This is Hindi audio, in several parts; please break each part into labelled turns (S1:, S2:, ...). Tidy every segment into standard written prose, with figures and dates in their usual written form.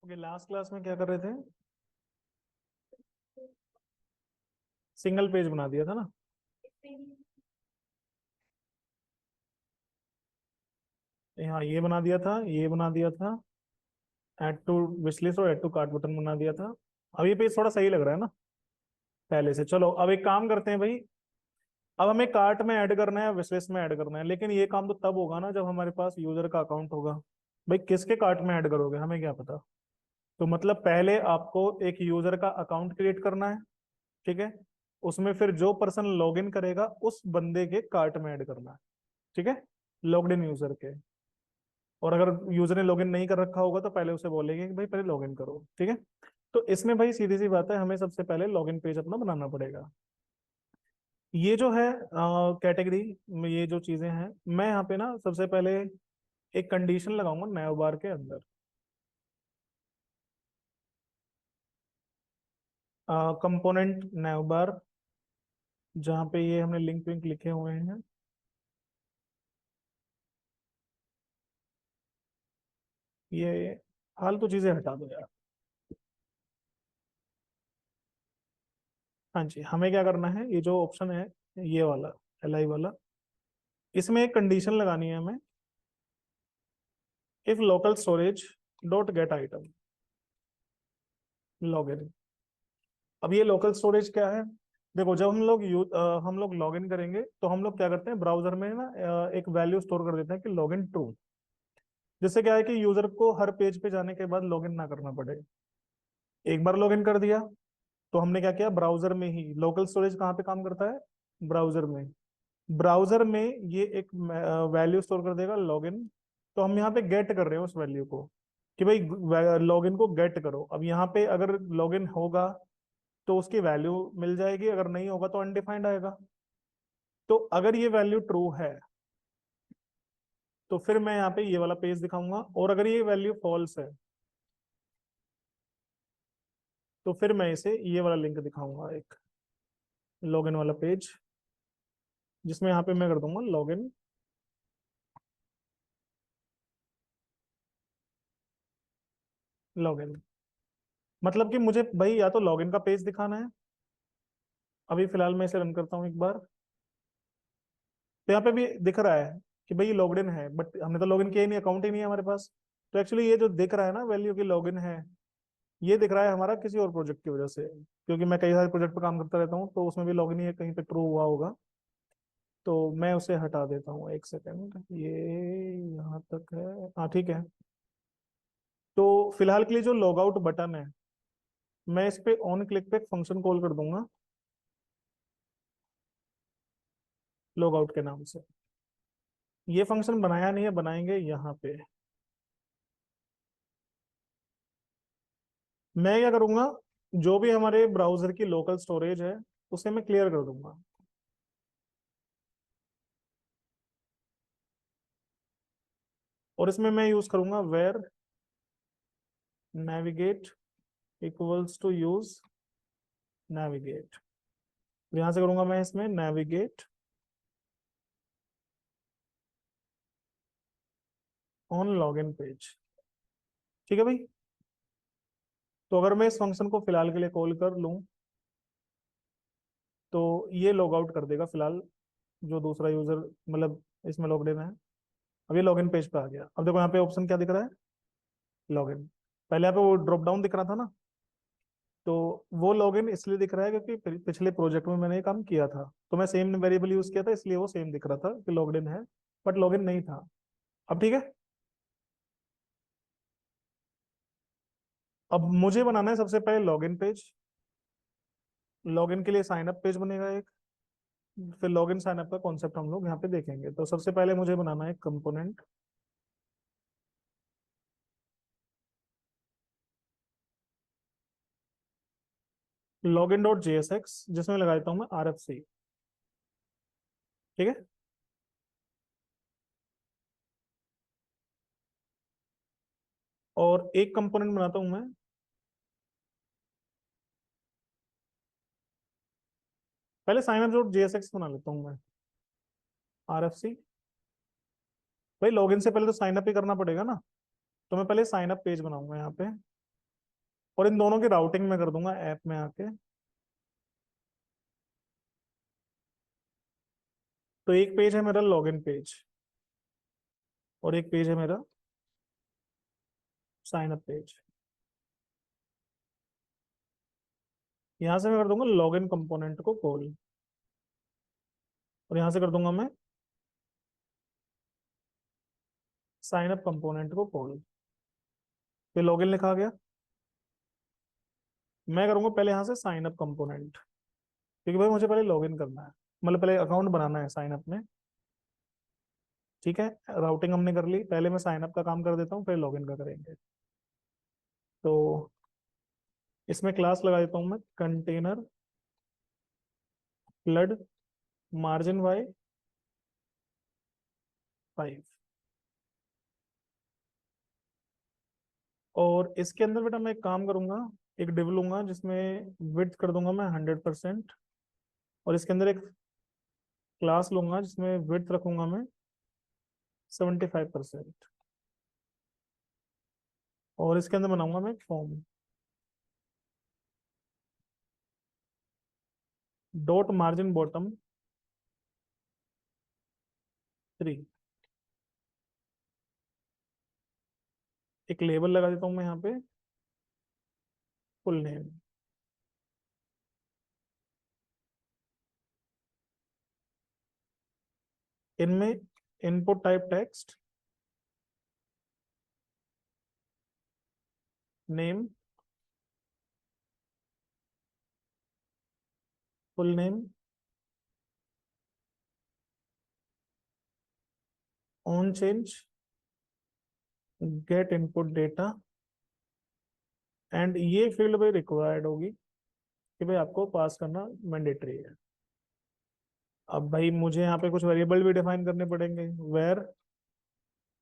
S1: ओके, लास्ट क्लास में क्या कर रहे थे? सिंगल पेज बना दिया था ना। हाँ, ये बना दिया था, ये बना दिया था। ऐड टू विश लिस्ट और ऐड टू कार्ट बटन बना दिया था। अब ये पेज थोड़ा सही लग रहा है ना पहले से। चलो अब एक काम करते हैं भाई। अब हमें कार्ट में ऐड करना है, विश लिस्ट में ऐड करना है, लेकिन ये काम तो तब होगा ना जब हमारे पास यूजर का अकाउंट होगा। भाई किसके कार्ट में ऐड करोगे, हमें क्या पता। तो मतलब पहले आपको एक यूजर का अकाउंट क्रिएट करना है। ठीक है। उसमें फिर जो पर्सन लॉग इन करेगा उस बंदे के कार्ट में ऐड करना है। ठीक है। लॉग्ड इन यूजर के। और अगर यूजर ने लॉगिन नहीं कर रखा होगा तो पहले उसे बोलेंगे कि भाई पहले लॉगिन करो। ठीक है। तो इसमें भाई सीधी सी बात है, हमें सबसे पहले लॉगिन पेज अपना बनाना पड़ेगा। ये जो है कैटेगरी में ये जो चीजें हैं, मैं यहाँ पे ना सबसे पहले एक कंडीशन लगाऊंगा नैव बार के अंदर। कंपोनेंट नैव बार, जहाँ पे ये हमने लिंक विंक लिखे हुए हैं। ये फालतू चीजें हटा दो यार। हाँ जी, हमें क्या करना है, ये जो ऑप्शन है ये वाला, एल आई वाला, इसमें एक कंडीशन लगानी है हमें। If local storage dot get item login. अब ये लोकल स्टोरेज क्या है? देखो, जब हम लोग लॉग इन करेंगे तो हम लोग क्या करते हैं, ब्राउजर में ना एक वैल्यू स्टोर कर देते हैं कि लॉग इन ट्रू। जिससे क्या है कि यूजर को हर पेज पे जाने के बाद लॉग इन ना करना पड़े। एक बार लॉग इन कर दिया तो हमने क्या किया, ब्राउजर में ही लोकल स्टोरेज कहाँ पे काम करता है, ब्राउजर में। ब्राउजर में ये एक वैल्यू स्टोर कर देगा लॉग इन। तो हम यहाँ पे गेट कर रहे हैं उस वैल्यू को कि भाई लॉगिन को गेट करो। अब यहाँ पे अगर लॉगिन होगा तो उसकी वैल्यू मिल जाएगी, अगर नहीं होगा तो अनडिफाइंड आएगा। तो अगर ये वैल्यू ट्रू है तो फिर मैं यहाँ पे ये वाला पेज दिखाऊंगा, और अगर ये वैल्यू फॉल्स है तो फिर मैं इसे ये वाला लिंक दिखाऊंगा, एक लॉगिन वाला पेज, जिसमें यहाँ पे मैं कर दूंगा लॉगिन। लॉगिन मतलब कि मुझे भाई या तो लॉगिन का पेज दिखाना है। अभी फिलहाल मैं इसे रन करता हूँ एक बार। तो यहाँ पे भी दिख रहा है कि भाई ये लॉग्ड इन है, बट हमने तो लॉगिन किया ही नहीं, अकाउंट ही नहीं है हमारे पास। तो एक्चुअली ये जो दिख रहा है ना वैल्यू की लॉगिन है, ये दिख रहा है हमारा किसी और प्रोजेक्ट की वजह से। क्योंकि मैं कई सारे प्रोजेक्ट पर काम करता रहता हूँ तो उसमें भी लॉगिन ही है, कहीं पे ट्रू हुआ होगा। तो मैं उसे हटा देता हूँ, एक सेकेंड, ये यहाँ तक है। हाँ ठीक है। तो फिलहाल के लिए जो लॉग आउट बटन है, मैं इस पे ऑन क्लिक पे एक फंक्शन कॉल कर दूंगा लॉग आउट के नाम से। ये फंक्शन बनाया नहीं है, बनाएंगे यहाँ पे। मैं क्या करूंगा, जो भी हमारे ब्राउजर की लोकल स्टोरेज है उसे मैं क्लियर कर दूंगा। और इसमें मैं यूज करूंगा var navigate equals to use navigate. यहां से करूंगा मैं इसमें नेविगेट ऑन लॉगिन पेज। ठीक है भाई। तो अगर मैं इस फंक्शन को फिलहाल के लिए कॉल कर लूं तो ये लॉग आउट कर देगा फिलहाल, जो दूसरा यूजर मतलब इसमें लॉग्ड इन है। अब ये लॉगिन पेज पे आ गया। अब देखो यहाँ पे ऑप्शन क्या दिख रहा है, लॉगिन। पहले यहाँ पे वो ड्रॉप डाउन दिख रहा था ना, तो वो लॉगिन इसलिए दिख रहा है क्योंकि पिछले प्रोजेक्ट में मैंने ये काम किया था, तो मैं सेम वेरिएबल यूज किया था, इसलिए वो सेम दिख रहा था कि लॉग्ड इन है, बट लॉगिन नहीं था। अब ठीक है। अब मुझे बनाना है सबसे पहले लॉगिन पेज। लॉगिन के लिए साइन अप पेज बनेगा एक। फिर लॉगिन साइन अप का कॉन्सेप्ट हम लोग यहाँ पे देखेंगे। तो सबसे पहले मुझे बनाना है कंपोनेंट लॉगिन डॉट जेएसएक्स, जिसमें लगा देता हूँ मैं आरएफसी। ठीक है। और एक कंपोनेंट बनाता हूँ मैं, पहले साइन अप डॉट जेएसएक्स बना लेता हूँ मैं, आरएफसी। भाई लॉगिन से पहले तो साइन अप ही करना पड़ेगा ना, तो मैं पहले साइन अप पेज बनाऊंगा यहाँ पे। और इन दोनों की राउटिंग में कर दूंगा ऐप में आके। तो एक पेज है मेरा लॉगिन पेज, और एक पेज है मेरा साइन अप पेज। यहां से मैं कर दूंगा लॉगिन कंपोनेंट को कॉल, और यहां से कर दूंगा मैं साइन अप कंपोनेंट को कॉल। ये लॉगिन लिखा गया। मैं करूंगा पहले यहां से साइन अप कंपोनेंट, क्योंकि भाई मुझे पहले लॉगिन करना है, मतलब पहले अकाउंट बनाना है साइन अप में। ठीक है, राउटिंग हमने कर ली, पहले मैं साइन अप का काम कर देता हूँ, फिर लॉगिन का करेंगे। तो इसमें क्लास लगा देता हूँ मैं, कंटेनर फ्लड मार्जिन वाई 5। और इसके अंदर बेटा मैं एक काम करूंगा, एक डिव लूंगा जिसमें विड्थ कर दूंगा मैं 100%, और इसके अंदर एक क्लास लूंगा जिसमें विड्थ रखूंगा मैं 75%, और इसके अंदर बनाऊंगा मैं एक फॉर्म डॉट मार्जिन बॉटम 3। एक लेबल लगा देता हूँ मैं यहाँ पे, फुल नेम। इनमें input type text, name, full name, on change, get input data, and ये फील्ड भाई रिक्वायर्ड होगी कि भाई आपको पास करना मैंडेटरी है। अब भाई मुझे यहाँ पे कुछ वेरिएबल भी डिफाइन करने पड़ेंगे, var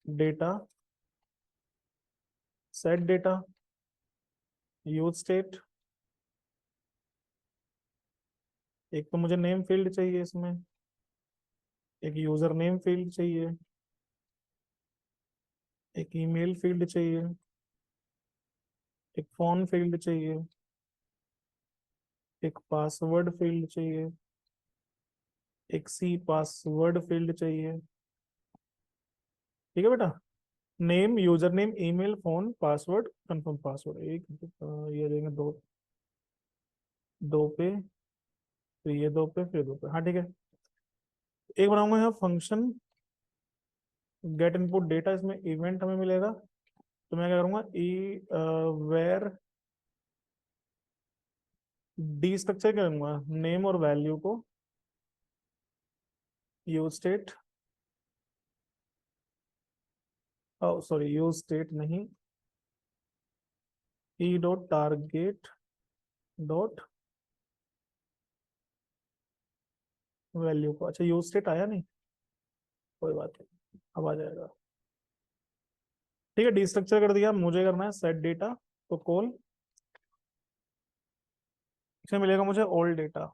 S1: data, set data, use state. एक तो मुझे नेम फील्ड चाहिए इसमें, एक यूजर नेम फील्ड चाहिए, एक ईमेल फील्ड चाहिए, एक फोन फील्ड चाहिए, एक पासवर्ड फील्ड चाहिए, एक सी पासवर्ड फील्ड चाहिए। ठीक है बेटा, name, user name, email, phone, password, confirm password. एक ये देंगे दो, दो पे, फिर ये दो पे, फिर दो पे। हाँ ठीक है। एक बनाऊंगा यहाँ फंक्शन गेट इनपुट डेटा, इसमें इवेंट हमें मिलेगा। तो मैं क्या करूंगा, ई वेयर डी स्ट्रक्चर करूंगा, नेम और वैल्यू को use state, sorry use state नहीं, E dot target dot value को। अच्छा यूज स्टेट आया नहीं, कोई बात नहीं, अब आ जाएगा। ठीक है, डी स्ट्रक्चर कर दिया, मुझे करना है सेट डेटा, तो कॉल, इसमें मिलेगा मुझे ओल्ड डेटा।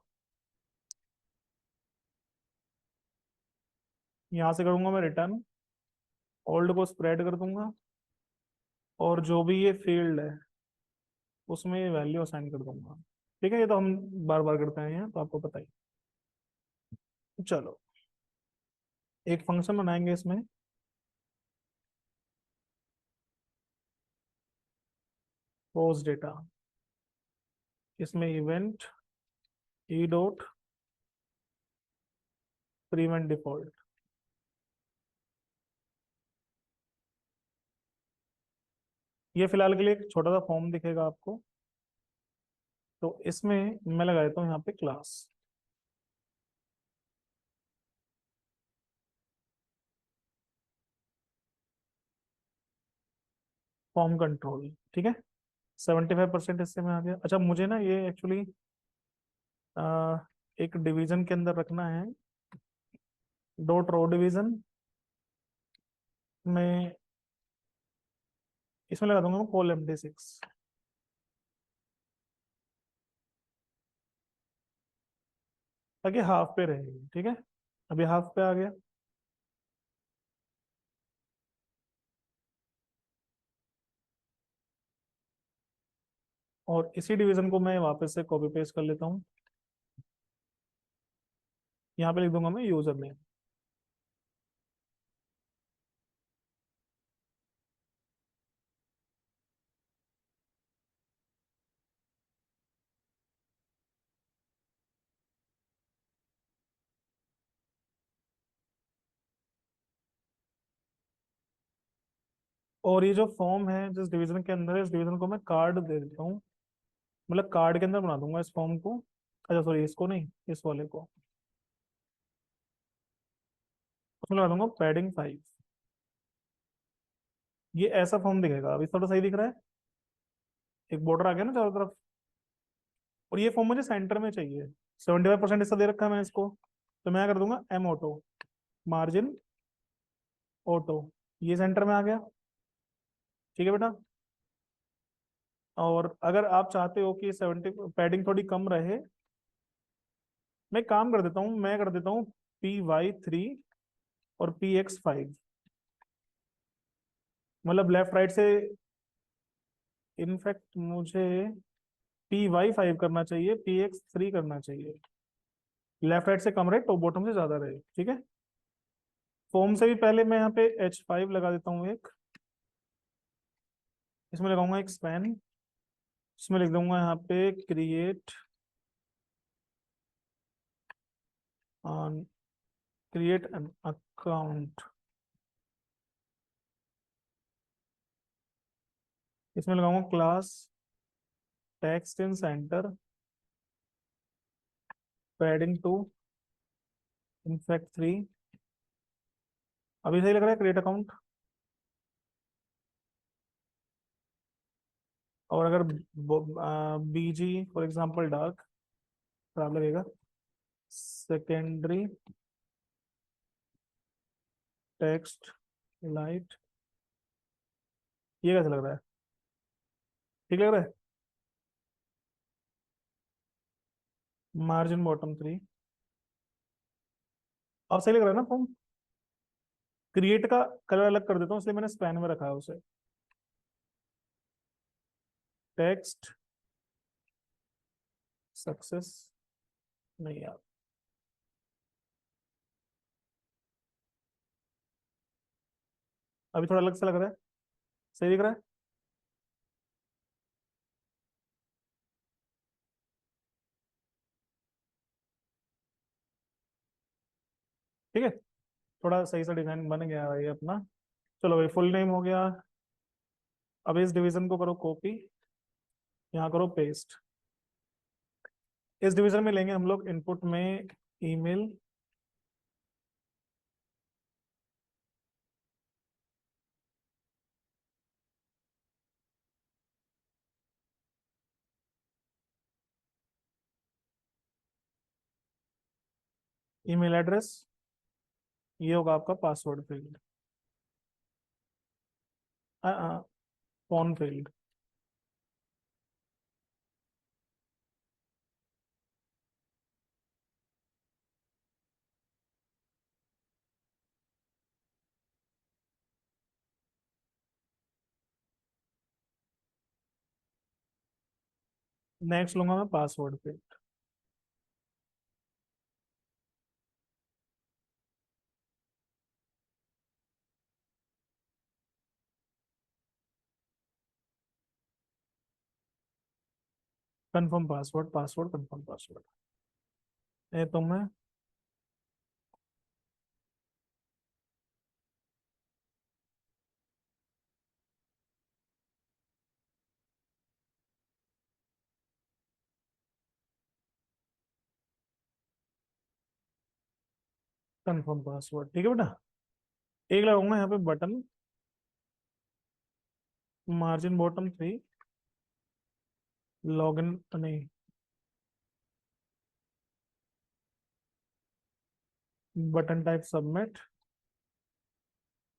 S1: यहाँ से करूंगा मैं रिटर्न, ओल्ड को स्प्रेड कर दूंगा, और जो भी ये फील्ड है उसमें ये वैल्यू असाइन कर दूंगा। ठीक है, ये तो हम बार बार करते हैं यहाँ, तो आपको पता ही। चलो, एक फंक्शन बनाएंगे इसमें, पोस्ट डेटा, इसमें event E dot prevent default. ये फिलहाल के लिए एक छोटा सा फॉर्म दिखेगा आपको, तो इसमें मैं लगा देता हूँ यहाँ पे क्लास फॉर्म कंट्रोल। ठीक है, 75% हिस्से में आ गया। अच्छा मुझे ना ये एक्चुअली एक डिवीजन के अंदर रखना है, डॉट रो डिवीजन में, इसमें लगा दूंगा मैं कोल MD6, ताकि हाफ पे रहेगी। ठीक है, अभी हाफ पे आ गया। और इसी डिवीजन को मैं वापस से कॉपी पेस्ट कर लेता हूँ। यहाँ पे लिख दूंगा मैं यूजर नेम। और ये जो फॉर्म है जिस डिवीजन के अंदर है, इस डिवीजन को मैं कार्ड दे देता हूँ। मतलब कार्ड के अंदर बना दूंगा इस फॉर्म को। अच्छा सॉरी, इसको नहीं, इस वाले को। उसमें लगा दूंगा पैडिंग 5। ये ऐसा फॉर्म दिखेगा, अभी थोड़ा सही दिख रहा है। एक बॉर्डर आ गया ना चारों तरफ। और ये फॉर्म मुझे सेंटर में चाहिए। 75% हिस्सा दे रखा है मैंने इसको। तो मैं क्या कर दूंगा, एम ऑटो, मार्जिन ऑटो। ये सेंटर में आ गया। ठीक है बेटा। और अगर आप चाहते हो कि 70 पैडिंग थोड़ी कम रहे, मैं काम कर देता हूँ, मैं कर देता हूँ PY3 और PX5। मतलब लेफ्ट राइट से। इनफैक्ट मुझे PY5 करना चाहिए, PX3 करना चाहिए। लेफ्ट राइट से कम रहे, टॉप बॉटम से ज्यादा रहे। ठीक है। फॉर्म से भी पहले मैं यहाँ पे H5 लगा देता हूँ एक। इसमें लगाऊंगा एक स्पैन। इसमें लिख दूंगा यहाँ पे क्रिएट, क्रिएट एन अकाउंट। इसमें लगाऊंगा class text in centre, padding 2, in fact 3। अभी सही लग रहा है क्रिएट अकाउंट। और अगर BG फॉर एग्जांपल डार्क, खराब लगेगा। सेकेंडरी टेक्स्ट लाइट, ये कैसा लग रहा है? ठीक लग रहा है। Margin bottom 3। अब सही लग रहा है ना फॉर्म? क्रिएट का कलर अलग कर देता हूँ, इसलिए मैंने स्पैन में रखा है उसे। टेक्स्ट सक्सेस, नहीं यार, अभी थोड़ा अलग सा लग रहा है। सही दिख रहा है। ठीक है। थोड़ा सही सा डिजाइन बन गया भाई अपना। चलो भाई, फुल नेम हो गया। अब इस डिवीजन को करो कॉपी, यहाँ करो पेस्ट। इस डिवीजन में लेंगे हम लोग इनपुट में ईमेल, ईमेल एड्रेस। ये होगा आपका password field, phone field. Next लूंगा मैं password field. Confirm password, password confirm password. ये तो मैं कंफर्म पासवर्ड, ठीक है बेटा। एक लगाऊंगा यहाँ पे बटन, मार्जिन बॉटम 3, लॉगिन नहीं, बटन टाइप सबमिट,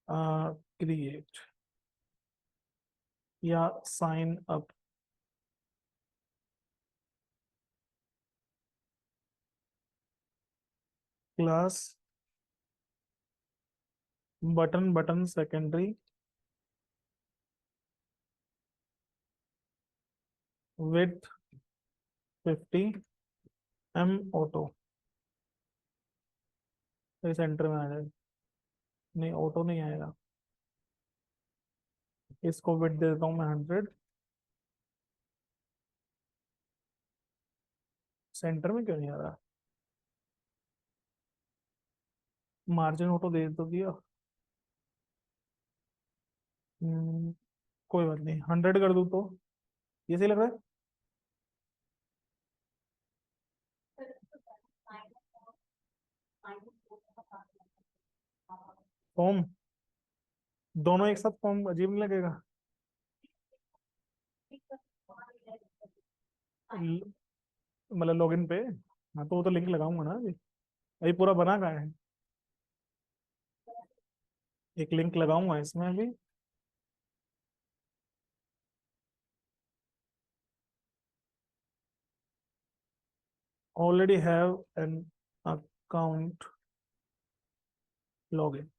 S1: क्रिएट या sign up, class button, button secondary, with 50 auto. तो सेंटर में आ जाए। नहीं, ऑटो नहीं आएगा। इसको विथ दे देता हूँ मैं 100। सेंटर में क्यों नहीं आ रहा? मार्जिन ऑटो दे तो दिया। हम्म, कोई बात नहीं, 100 कर दूँ तो ये सही लग रहा है। फॉर्म, दोनों एक साथ फॉर्म अजीब नहीं लगेगा? ल- मतलब लॉगिन पे। हाँ तो वो तो लिंक लगाऊंगा ना अभी। अभी पूरा बना कहाँ है? एक लिंक लगाऊंगा इसमें अभी। Already have an account login.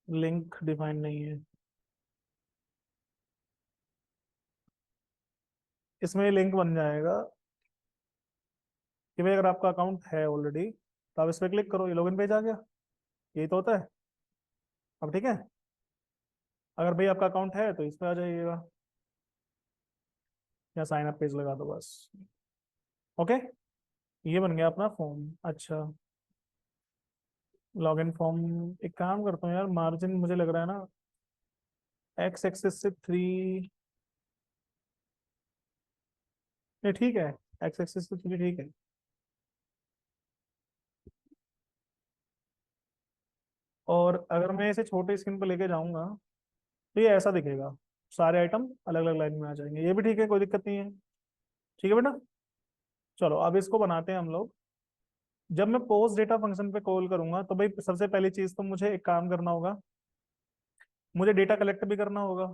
S1: Link define नहीं है इसमें। लिंक बन जाएगा कि भाई अगर आपका अकाउंट है ऑलरेडी तो आप इस पर क्लिक करो, ये लॉगिन पेज आ गया। यही तो होता है। अब ठीक है। अगर भाई आपका अकाउंट है तो इस पे आ जाइएगा, या साइन अप पेज लगा दो बस। ओके, ये बन गया अपना फॉर्म। अच्छा, लॉगिन फॉर्म। एक काम करता हूँ यार, मार्जिन मुझे लग रहा है ना एक्स एक्सिस से 3। नहीं ठीक है, एक्स एक्सिस से 3 ठीक है। और अगर मैं इसे छोटे स्क्रीन पर लेके जाऊंगा तो ये ऐसा दिखेगा। सारे आइटम अलग अलग लाइन में आ जाएंगे। ये भी ठीक है, कोई दिक्कत नहीं है। ठीक है बेटा। चलो अब इसको बनाते हैं हम लोग। जब मैं पोस्ट डेटा फंक्शन पे कॉल करूंगा तो भाई सबसे पहली चीज तो मुझे एक काम करना होगा, मुझे डेटा कलेक्ट भी करना होगा।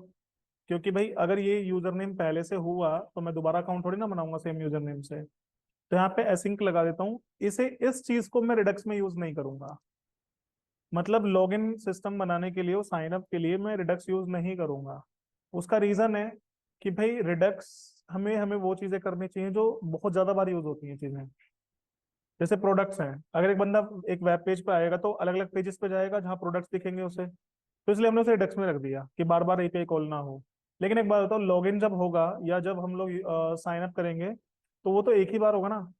S1: क्योंकि भाई अगर ये यूजर नेम पहले से हुआ तो मैं दोबारा अकाउंट थोड़ी ना बनाऊंगा सेम यूजर नेम से। तो यहाँ पे एसिंक लगा देता हूँ। इसे, इस चीज को मैं रिडक्स में यूज नहीं करूंगा। मतलब लॉगिन सिस्टम बनाने के लिए, वो साइन अप के लिए मैं रिडक्स यूज नहीं करूंगा। उसका रीजन है कि भाई रिडक्स हमें हमें वो चीजें करनी चाहिए जो बहुत ज्यादा बार यूज होती हैं चीजें। जैसे प्रोडक्ट्स हैं, अगर एक बंदा एक वेब पेज पे आएगा तो अलग अलग पेजेस पे जाएगा जहाँ प्रोडक्ट्स दिखेंगे उसे। तो इसलिए हमने उसे रिडक्स में रख दिया कि बार बार एपीआई कॉल ना हो। लेकिन एक बात बताओ, लॉगिन जब होगा या जब हम लोग साइन अप करेंगे तो वो तो एक ही बार होगा ना।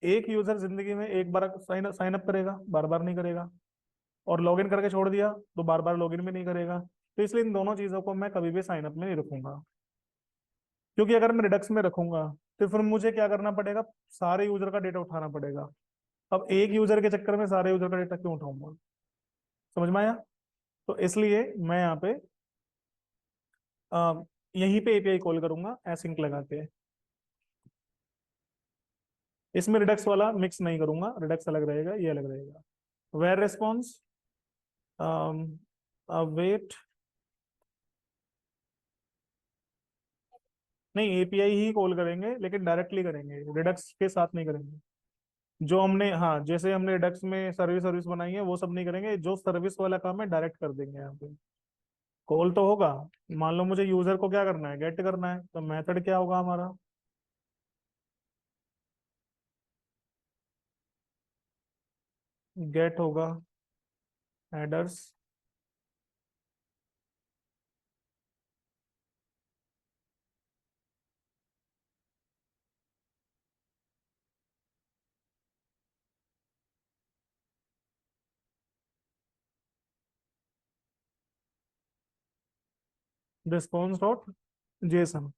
S1: एक यूजर जिंदगी में एक बार साइन अप करेगा, बार बार नहीं करेगा। और लॉगिन करके छोड़ दिया तो बार बार लॉगिन भी नहीं करेगा। तो इसलिए इन दोनों चीजों को मैं कभी भी साइन अप में नहीं रखूंगा। क्योंकि अगर मैं रिडक्स में रखूंगा तो फिर मुझे क्या करना पड़ेगा, सारे यूजर का डेटा उठाना पड़ेगा। अब एक यूजर के चक्कर में सारे यूजर का डेटा क्यों उठाऊंगा? समझ में आया? तो इसलिए मैं यहाँ पे यहीं पे एपीआई कॉल करूंगा एसिंक लगा के। इसमें रिडक्स वाला मिक्स नहीं करूंगा, रिडक्स अलग रहेगा, ये अलग रहेगा। Var response, wait. नहीं, एपीआई ही कॉल करेंगे लेकिन डायरेक्टली करेंगे, रिडक्स के साथ नहीं करेंगे। जो हमने, हाँ जैसे हमने रिडक्स में सर्विस सर्विस बनाई है वो सब नहीं करेंगे। जो सर्विस वाला काम है डायरेक्ट कर देंगे यहाँ पे। कॉल तो होगा। मान लो मुझे यूजर को क्या करना है, गेट करना है, तो मेथड क्या होगा हमारा? गेट होगा हेडर्स। Response dot JSON.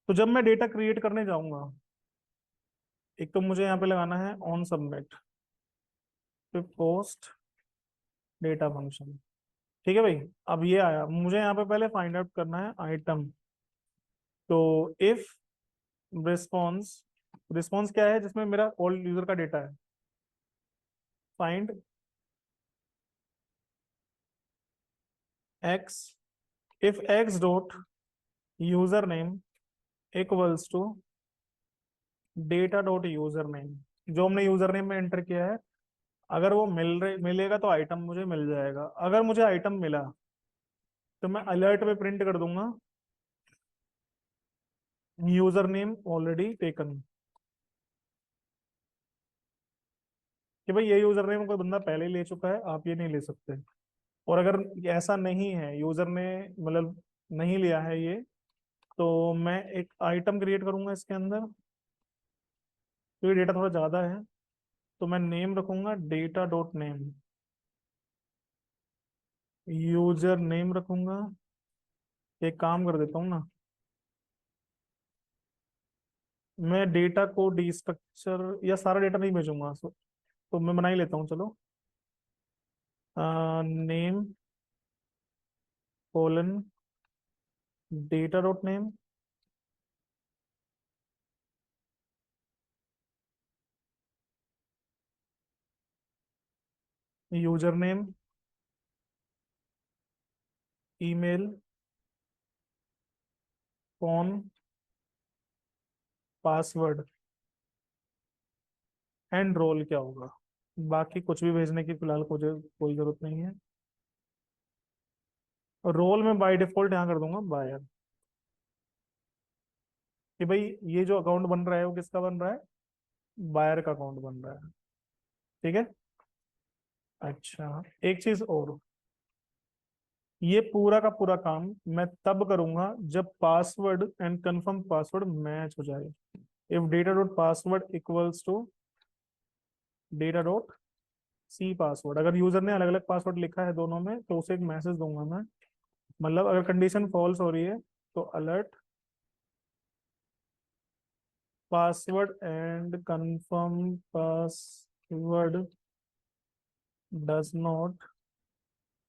S1: तो जब मैं डेटा क्रिएट करने जाऊंगा, एक तो मुझे यहाँ पे लगाना है ऑन सबमिट, फिर पोस्ट डेटा फंक्शन। ठीक है भाई। अब ये आया, मुझे यहाँ पे पहले फाइंड आउट करना है आइटम। तो इफ रिस्पॉन्स, रिस्पॉन्स क्या है जिसमें मेरा ओल्ड यूजर का डेटा है। Find x, if x dot user name equals to data dot user name. जो हमने यूजर नेम में एंटर किया है, अगर वो मिलेगा तो आइटम मुझे मिल जाएगा। अगर मुझे आइटम मिला तो मैं अलर्ट पे प्रिंट कर दूंगा यूजर नेम ऑलरेडी टेकन, कि भाई ये यूजर नेम कोई बंदा पहले ही ले चुका है, आप ये नहीं ले सकते। और अगर ऐसा नहीं है, यूजर ने मतलब नहीं लिया है ये, तो मैं एक आइटम क्रिएट करूंगा इसके अंदर, क्योंकि डेटा थोड़ा ज्यादा है। तो मैं नेम रखूंगा data dot name, user name रखूंगा। एक काम कर देता हूँ ना, मैं डेटा को डी स्ट्रक्चर या सारा डेटा नहीं भेजूंगा, तो मैं बना ही लेता हूँ चलो। Name colon data dot name, user name, email, phone, password, and role क्या होगा। बाकी कुछ भी भेजने की फिलहाल मुझे कोई जरूरत नहीं है। रोल में बाय डिफॉल्ट यहाँ कर दूंगा बायर, कि भाई ये जो अकाउंट बन रहा है वो किसका बन रहा है, बायर का अकाउंट बन रहा है। ठीक है। अच्छा, एक चीज और, ये पूरा का पूरा काम मैं तब करूंगा जब password and confirm password match हो जाए। If data dot password equals to data dot C password, अगर यूजर ने अलग अलग पासवर्ड लिखा है दोनों में, तो उसे एक मैसेज दूंगा मैं। मतलब अगर कंडीशन फॉल्स हो रही है तो alert password and confirm password does not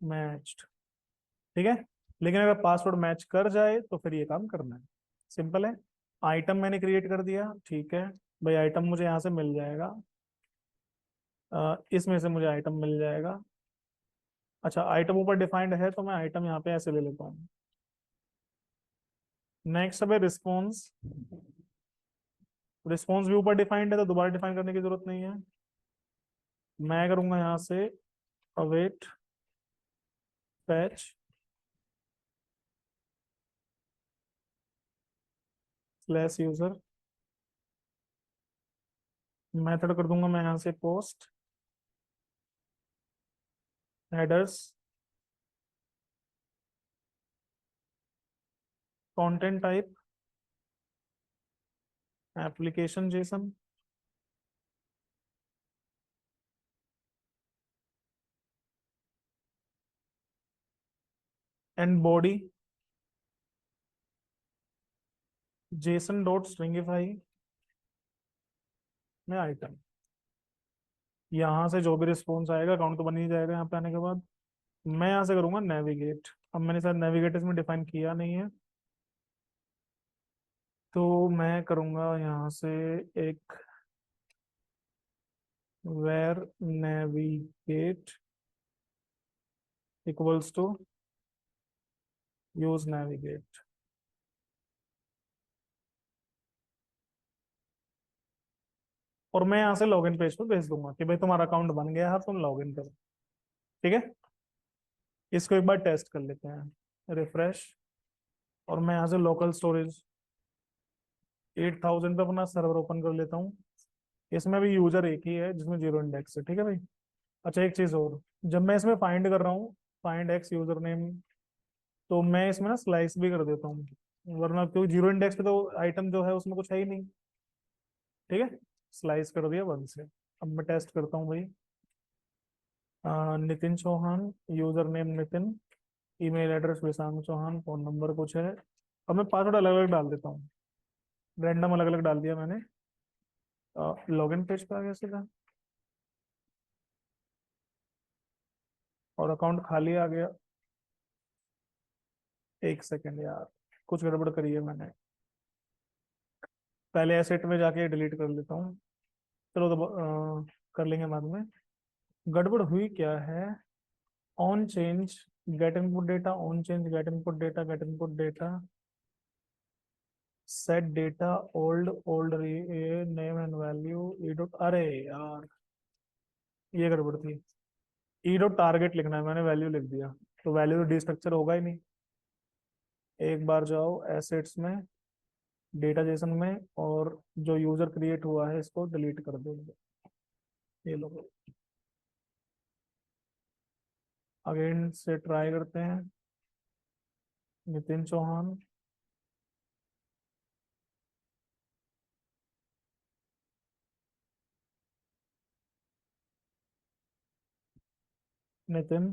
S1: matched. ठीक है। लेकिन अगर पासवर्ड मैच कर जाए तो फिर ये काम करना है, सिंपल है। आइटम मैंने क्रिएट कर दिया, ठीक है। भाई आइटम मुझे यहाँ से मिल जाएगा, इसमें से मुझे आइटम मिल जाएगा। अच्छा, आइटम ऊपर डिफाइंड है तो मैं आइटम यहाँ पे ऐसे ले लेता हूँ। नेक्स्ट अब है रिस्पॉन्स। रिस्पॉन्स भी ऊपर डिफाइंड है तो दोबारा डिफाइन करने की जरूरत नहीं है। मैं करूंगा यहाँ से await fetch slash user, method कर दूंगा मैं यहाँ से post headers content type application Jason and body Jason dot stringify में आइटम। यहाँ से जो भी रिस्पॉन्स आएगा अकाउंट तो बन ही जाएगा यहाँ पे आने के बाद। मैं यहाँ से करूंगा नेविगेट। अब मैंने शायद नेविगेट इसमें डिफाइन किया नहीं है, तो मैं करूंगा यहाँ से एक var navigate equals to use navigate. और मैं यहाँ से लॉगिन पेज पे भेज दूंगा कि भाई तुम्हारा अकाउंट बन गया है, तुम लॉगिन करो। ठीक है। इसको एक बार टेस्ट कर लेते हैं, रिफ्रेश। और मैं यहाँ से लोकल स्टोरेज 8000 पे अपना सर्वर ओपन कर लेता हूँ। इसमें भी यूजर एक ही है जिसमें जीरो इंडेक्स है, ठीक है भाई। अच्छा, एक चीज और, जब मैं इसमें फाइंड कर रहा हूँ, फाइंड एक्स यूजर नेम, तो मैं इसमें ना स्लाइस भी कर देता हूँ, वरना क्योंकि जीरो इंडेक्स पे तो आइटम जो है उसमें कुछ है ही नहीं। ठीक है। स्लाइस कर दिया वन से। अब मैं टेस्ट करता हूँ भाई। Nitin Chauhan, user name Nitin, email address Vishang Chauhan, phone number कुछ है। अब मैं पासवर्ड अलग अलग डाल देता हूँ, रैंडम अलग अलग डाल दिया मैंने। लॉगिन पेज पे आ गया सीधा, और अकाउंट खाली आ गया। एक सेकेंड यार, कुछ गड़बड़ करी है मैंने। पहले एसेट में जाके डिलीट कर लेता हूँ। चलो तो कर लेंगे बाद में। गड़बड़ हुई क्या है, on change get input data, on change get input data, get input data, set data old old name and value E dot, अरे यार ये गड़बड़ थी। ई डॉट टारगेट लिखना है, मैंने वैल्यू लिख दिया, तो वैल्यू तो डी स्ट्रक्चर होगा ही नहीं। एक बार जाओ एसेट्स में, डेटा जेसन में, और जो यूजर क्रिएट हुआ है इसको डिलीट कर देंगे। ये लो, अगेन से ट्राई करते हैं। नितिन चौहान, नितिन,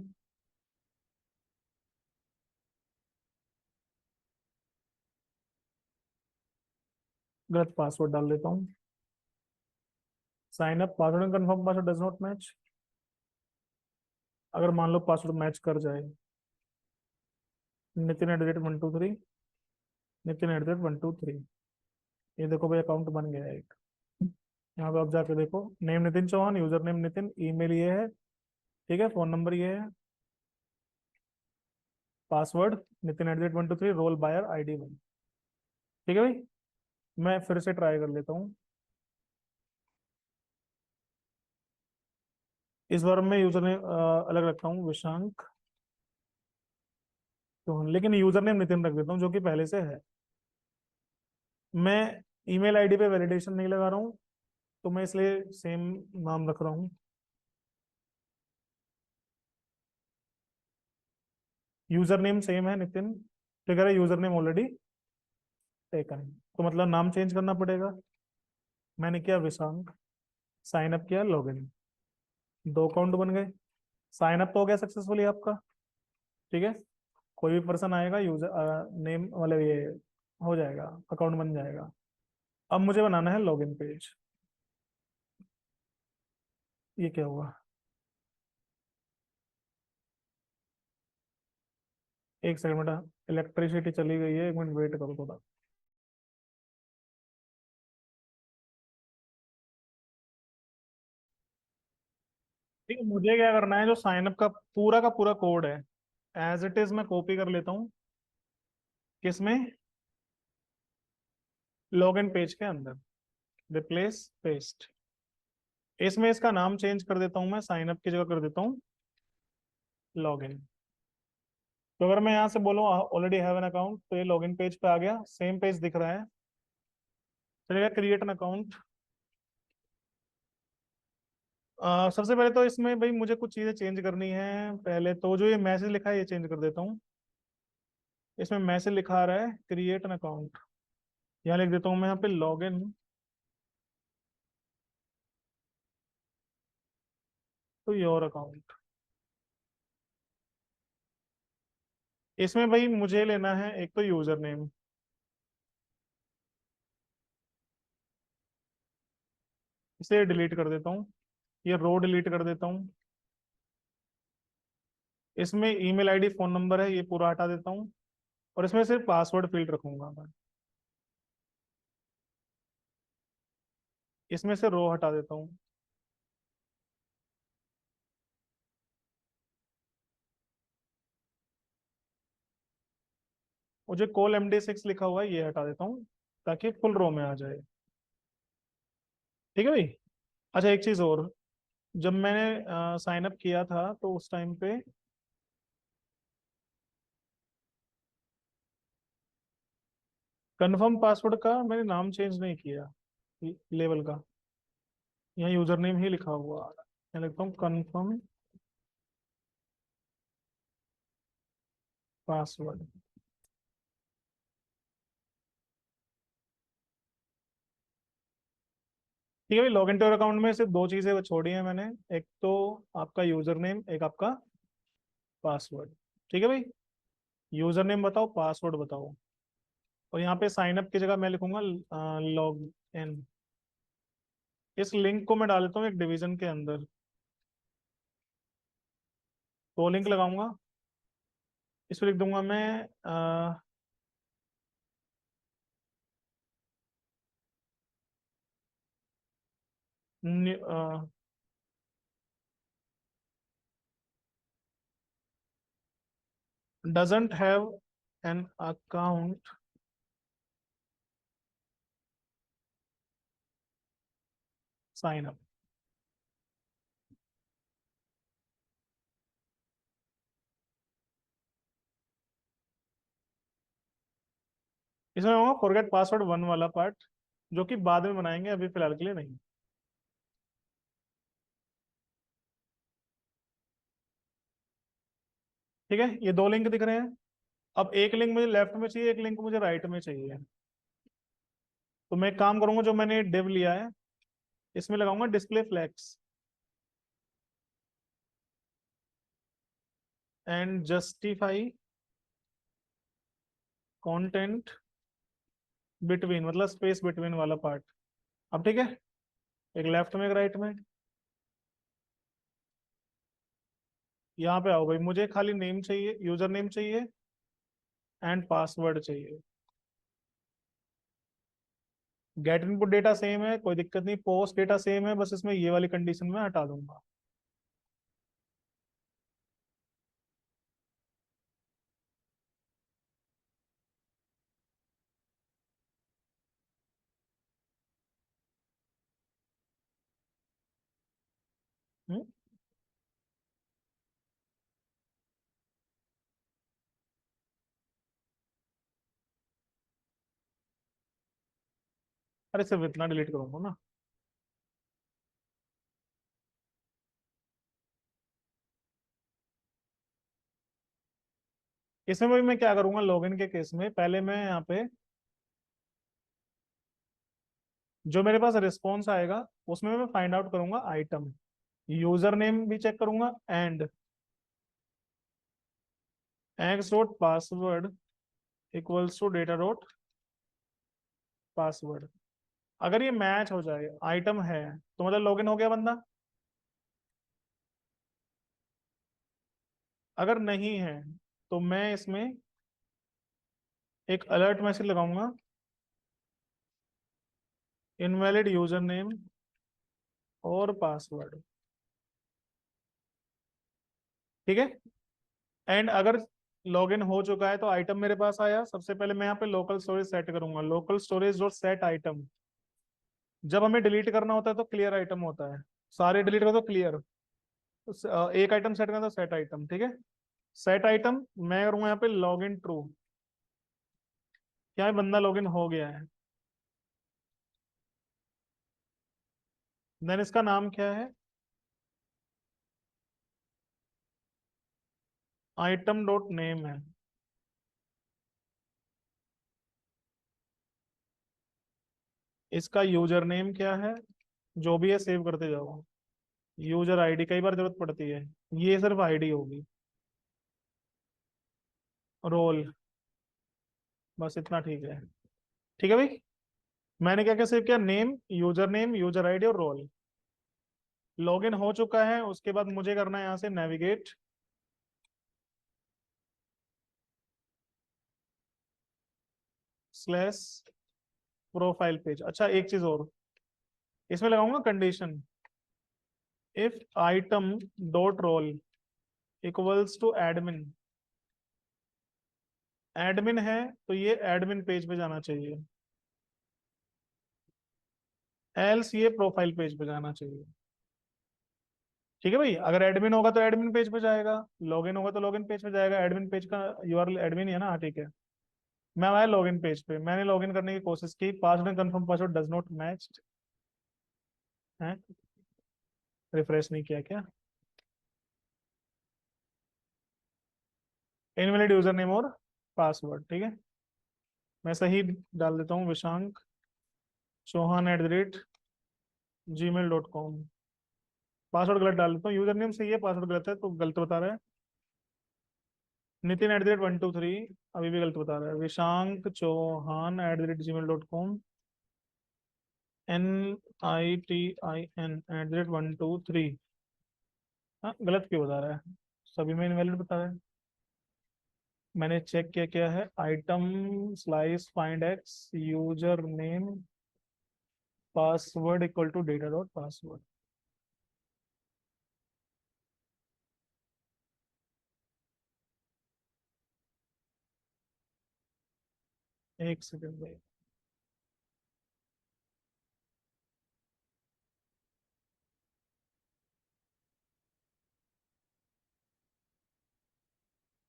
S1: गलत पासवर्ड डाल देता हूँ। Sign up password and confirm password does not match. अगर मान लो पासवर्ड मैच कर जाए, नितिन@123, नितिन@123, ये देखो भाई अकाउंट बन गया है एक। यहाँ पे आप जाके देखो, name Nitin Chauhan, user name Nitin, email ये है, ठीक है, फोन नंबर ये है, पासवर्ड नितिन@123, रोल बायर ID 1। ठीक है भाई, मैं फिर से ट्राई कर लेता हूँ। इस बार मैं यूजर नेम अलग रखता हूँ, विशांक। तो लेकिन यूजर नेम नितिन रख देता हूँ जो कि पहले से है। मैं ईमेल आईडी पे वैलिडेशन नहीं लगा रहा हूँ, तो मैं इसलिए सेम नाम रख रहा हूँ। यूजर नेम सेम है नितिन, तो कह रहा है यूजर नेम ऑलरेडी टेकन, तो मतलब नाम चेंज करना पड़ेगा। मैंने किया विशांक, साइन अप किया, लॉगिन, दो अकाउंट बन गए। साइन अप तो हो गया सक्सेसफुली आपका, ठीक है। कोई भी पर्सन आएगा, यूजर नेम मतलब ये हो जाएगा, अकाउंट बन जाएगा। अब मुझे बनाना है लॉगिन पेज। ये क्या हुआ? एक सेकंड बेटा, इलेक्ट्रिसिटी चली गई है, एक मिनट वेट करो थोड़ा। ठीक है, मुझे क्या करना है, जो साइन अप का पूरा कोड है, एज इट इज मैं कॉपी कर लेता हूँ। किसमें? लॉगिन पेज के अंदर, रिप्लेस पेस्ट। इसमें इसका नाम चेंज कर देता हूँ, मैं साइन अप की जगह कर देता हूँ लॉगिन। तो अगर मैं यहाँ से बोलूँ ऑलरेडी हैव एन अकाउंट, तो ये लॉगिन पेज पे आ गया, सेम पेज दिख रहा है। चलेगा क्रिएट एन अकाउंट। सबसे पहले तो इसमें भाई मुझे कुछ चीजें चेंज करनी है। पहले तो जो ये मैसेज लिखा है ये चेंज कर देता हूँ। इसमें मैसेज लिखा आ रहा है क्रिएट एन अकाउंट, यहाँ लिख देता हूँ मैं यहाँ पे लॉगिन टू योर अकाउंट। इसमें भाई मुझे लेना है एक तो यूजर नेम, इसे डिलीट कर देता हूँ, ये रो डिलीट कर देता हूँ। इसमें ईमेल आईडी फोन नंबर है, ये पूरा हटा देता हूँ। और इसमें सिर्फ पासवर्ड फील्ड रखूंगा मैं, इसमें से रो हटा देता हूँ। मुझे कॉल MD6 लिखा हुआ है, ये हटा देता हूँ, ताकि फुल रो में आ जाए। ठीक है भाई। अच्छा एक चीज और, जब मैंने साइन अप किया था तो उस टाइम पे कंफर्म पासवर्ड का मैंने नाम चेंज नहीं किया, लेवल का। यहाँ यूजर नेम ही लिखा हुआ आ रहा है, मैं लिखता हूँ कंफर्म पासवर्ड। ठीक है भाई, लॉग इन टू अकाउंट में सिर्फ दो चीजें छोड़ी हैं मैंने, एक तो आपका यूजर नेम, एक आपका पासवर्ड। ठीक है भाई, यूजर नेम बताओ, पासवर्ड बताओ। और यहाँ पे साइन अप की जगह मैं लिखूंगा लॉग इन। इस लिंक को मैं डाल देता हूँ एक डिवीजन के अंदर, तो लिंक लगाऊंगा। इस पर लिख दूंगा मैं doesn't have an account sign up. इसमें होगा फॉरगेट पासवर्ड वन वाला पार्ट, जो कि बाद में बनाएंगे, अभी फिलहाल के लिए नहीं। ठीक है, ये दो लिंक दिख रहे हैं। अब एक लिंक मुझे लेफ्ट में चाहिए, एक लिंक मुझे राइट में चाहिए। तो मैं एक काम करूंगा, जो मैंने डिव लिया है इसमें लगाऊंगा display flex and justify content between, मतलब स्पेस बिटवीन वाला पार्ट। अब ठीक है, एक लेफ्ट में एक राइट में। यहाँ पे आओ भाई, मुझे खाली नेम चाहिए, यूजर नेम चाहिए एंड पासवर्ड चाहिए। गेट इनपुट डेटा सेम है, कोई दिक्कत नहीं, पोस्ट डेटा सेम है, बस इसमें ये वाली कंडीशन में हटा दूंगा। हम्म? अरे सिर्फ इतना डिलीट करूंगा ना। इसमें भी मैं क्या करूंगा, लॉगिन के केस में पहले मैं यहाँ पे जो मेरे पास रिस्पॉन्स आएगा उसमें मैं फाइंड आउट करूंगा आइटम, यूजर नेम भी चेक करूंगा and x dot password equals to data dot password. अगर ये मैच हो जाए, आइटम है, तो मतलब लॉगिन हो गया बंदा। अगर नहीं है तो मैं इसमें एक अलर्ट मैसेज लगाऊंगा, इनवैलिड यूजर नेम और पासवर्ड। ठीक है, एंड अगर लॉगिन हो चुका है तो आइटम मेरे पास आया, सबसे पहले मैं यहाँ पे लोकल स्टोरेज सेट करूंगा, local storage dot set item. जब हमें डिलीट करना होता है तो क्लियर आइटम होता है, सारे डिलीट कर दो क्लियर। एक आइटम सेट करना तो सेट आइटम, ठीक है। सेट आइटम मैं करूंगा यहाँ पे लॉग इन ट्रू, क्या है बंदा लॉगिन हो गया है। देन इसका नाम क्या है, आइटम डॉट नेम है। इसका यूजर नेम क्या है, जो भी है सेव करते जाओ। यूजर आईडी कई बार जरूरत पड़ती है, ये सिर्फ आईडी होगी। रोल, बस इतना ठीक है। ठीक है भाई, मैंने क्या क्या सेव किया, नेम यूजर आईडी और रोल। लॉगिन हो चुका है, उसके बाद मुझे करना है यहाँ से नेविगेट स्लैश प्रोफाइल पेज। अच्छा एक चीज और, इसमें लगाऊंगा condition, if item dot role equals to admin. Admin है तो ये एडमिन पेज पे जाना चाहिए, एल्स ये प्रोफाइल पेज पे जाना चाहिए। ठीक है भाई, अगर एडमिन होगा तो एडमिन पेज पे जाएगा, लॉगिन होगा तो लॉगिन पेज पे जाएगा। एडमिन पेज का यूआरएल एडमिन ही है ना, हाँ ठीक है। मैं आया लॉगिन पेज पे, मैंने लॉगिन करने की कोशिश की, password and confirm password does not match है। रिफ्रेश नहीं किया क्या, इनवैलिड यूजर नेम और पासवर्ड, ठीक है। मैं सही डाल देता हूँ, विशांक चौहान @gmail.com। पासवर्ड गलत डाल देता हूँ, यूजर नेम सही है, पासवर्ड गलत है तो गलत बता रहा है। नितिन @123, अभी भी गलत बता रहा है। विशांक चौहान @gmail.com, NITIN @123। हाँ गलत क्यों बता रहा है, सभी में इनवैलिड बता रहा है। मैंने चेक किया क्या है, item slice find x user name password equal to data dot password. एक सेकंड भाई,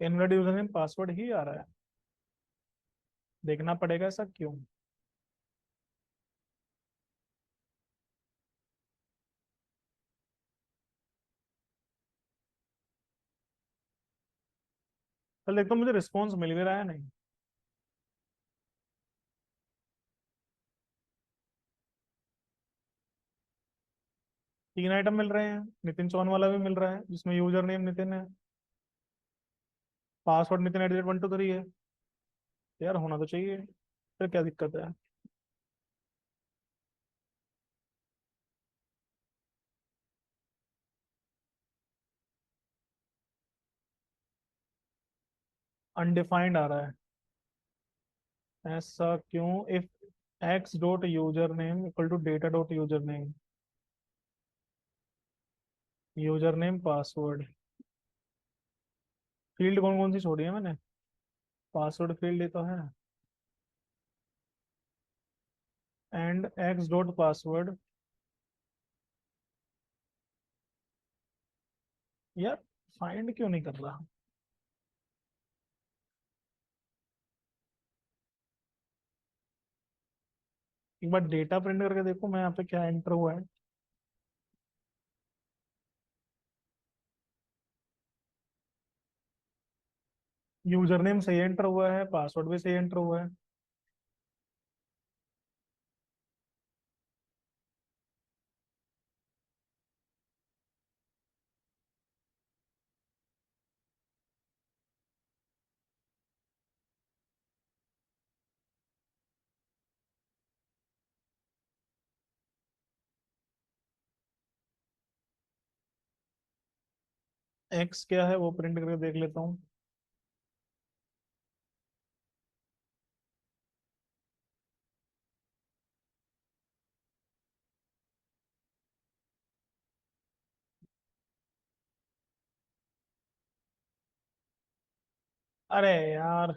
S1: इनवैलिड यूजर नेम पासवर्ड ही आ रहा है। देखना पड़ेगा ऐसा क्यों। चल देखता हूँ मुझे रिस्पॉन्स मिल भी रहा है नहीं। 3 आइटम मिल रहे हैं, नितिन चौहान वाला भी मिल रहा है जिसमें यूजर नेम नितिन है, पासवर्ड नितिन @123 है। यार होना तो चाहिए, फिर क्या दिक्कत है। अनडिफाइंड आ रहा है, ऐसा क्यों। If x dot user name equal to data dot user name, user name password, field कौन कौन सी छोड़ी है मैंने, पासवर्ड फील्ड ही तो है, एंड एक्स डॉट पासवर्ड। यार फाइंड क्यों नहीं कर रहा। एक बार डेटा प्रिंट करके देखो मैं यहाँ पे क्या एंटर हुआ है। यूजर नेम सही एंटर हुआ है, पासवर्ड भी सही एंटर हुआ है। एक्स क्या है वो प्रिंट करके देख लेता हूँ। अरे यार,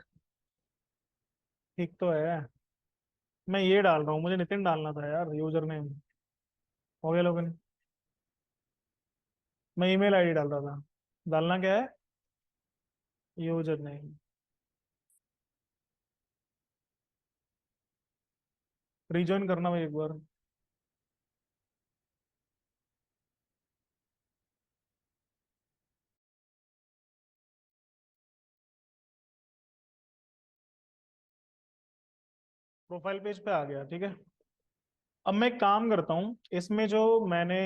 S1: ठीक तो है। मैं ये डाल रहा हूँ, मुझे नितिन डालना था यार यूजर नेम। हो गया लोगन। मैं ईमेल आईडी डाल रहा था। डालना क्या है, यूजर नेम। रिज्वाइन करना भाई एक बार। प्रोफाइल पेज पे आ गया, ठीक है। अब मैं एक काम करता हूँ, इसमें जो मैंने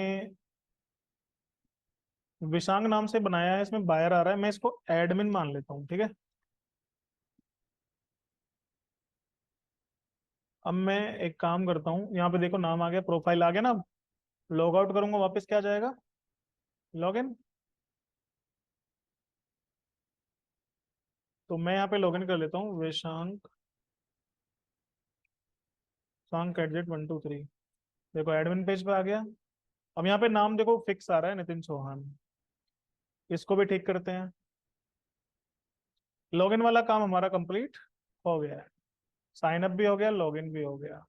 S1: विशांग नाम से बनाया है इसमें बायर आ रहा है, मैं इसको एडमिन मान लेता हूँ, ठीक है। अब मैं एक काम करता हूँ, यहाँ पे देखो नाम आ गया, प्रोफाइल आ गया ना। लॉग आउट करूंगा वापस क्या आ जाएगा, लॉग इन। तो मैं यहाँ पे लॉग इन कर लेता हूँ, विशांक, शांक @123। देखो एडमिन पेज पे आ गया। अब यहाँ पे नाम देखो फिक्स आ रहा है नितिन चौहान। इसको भी ठीक करते हैं। लॉगिन वाला काम हमारा कंप्लीट हो गया है। साइन अप भी हो गया, लॉगिन भी हो गया।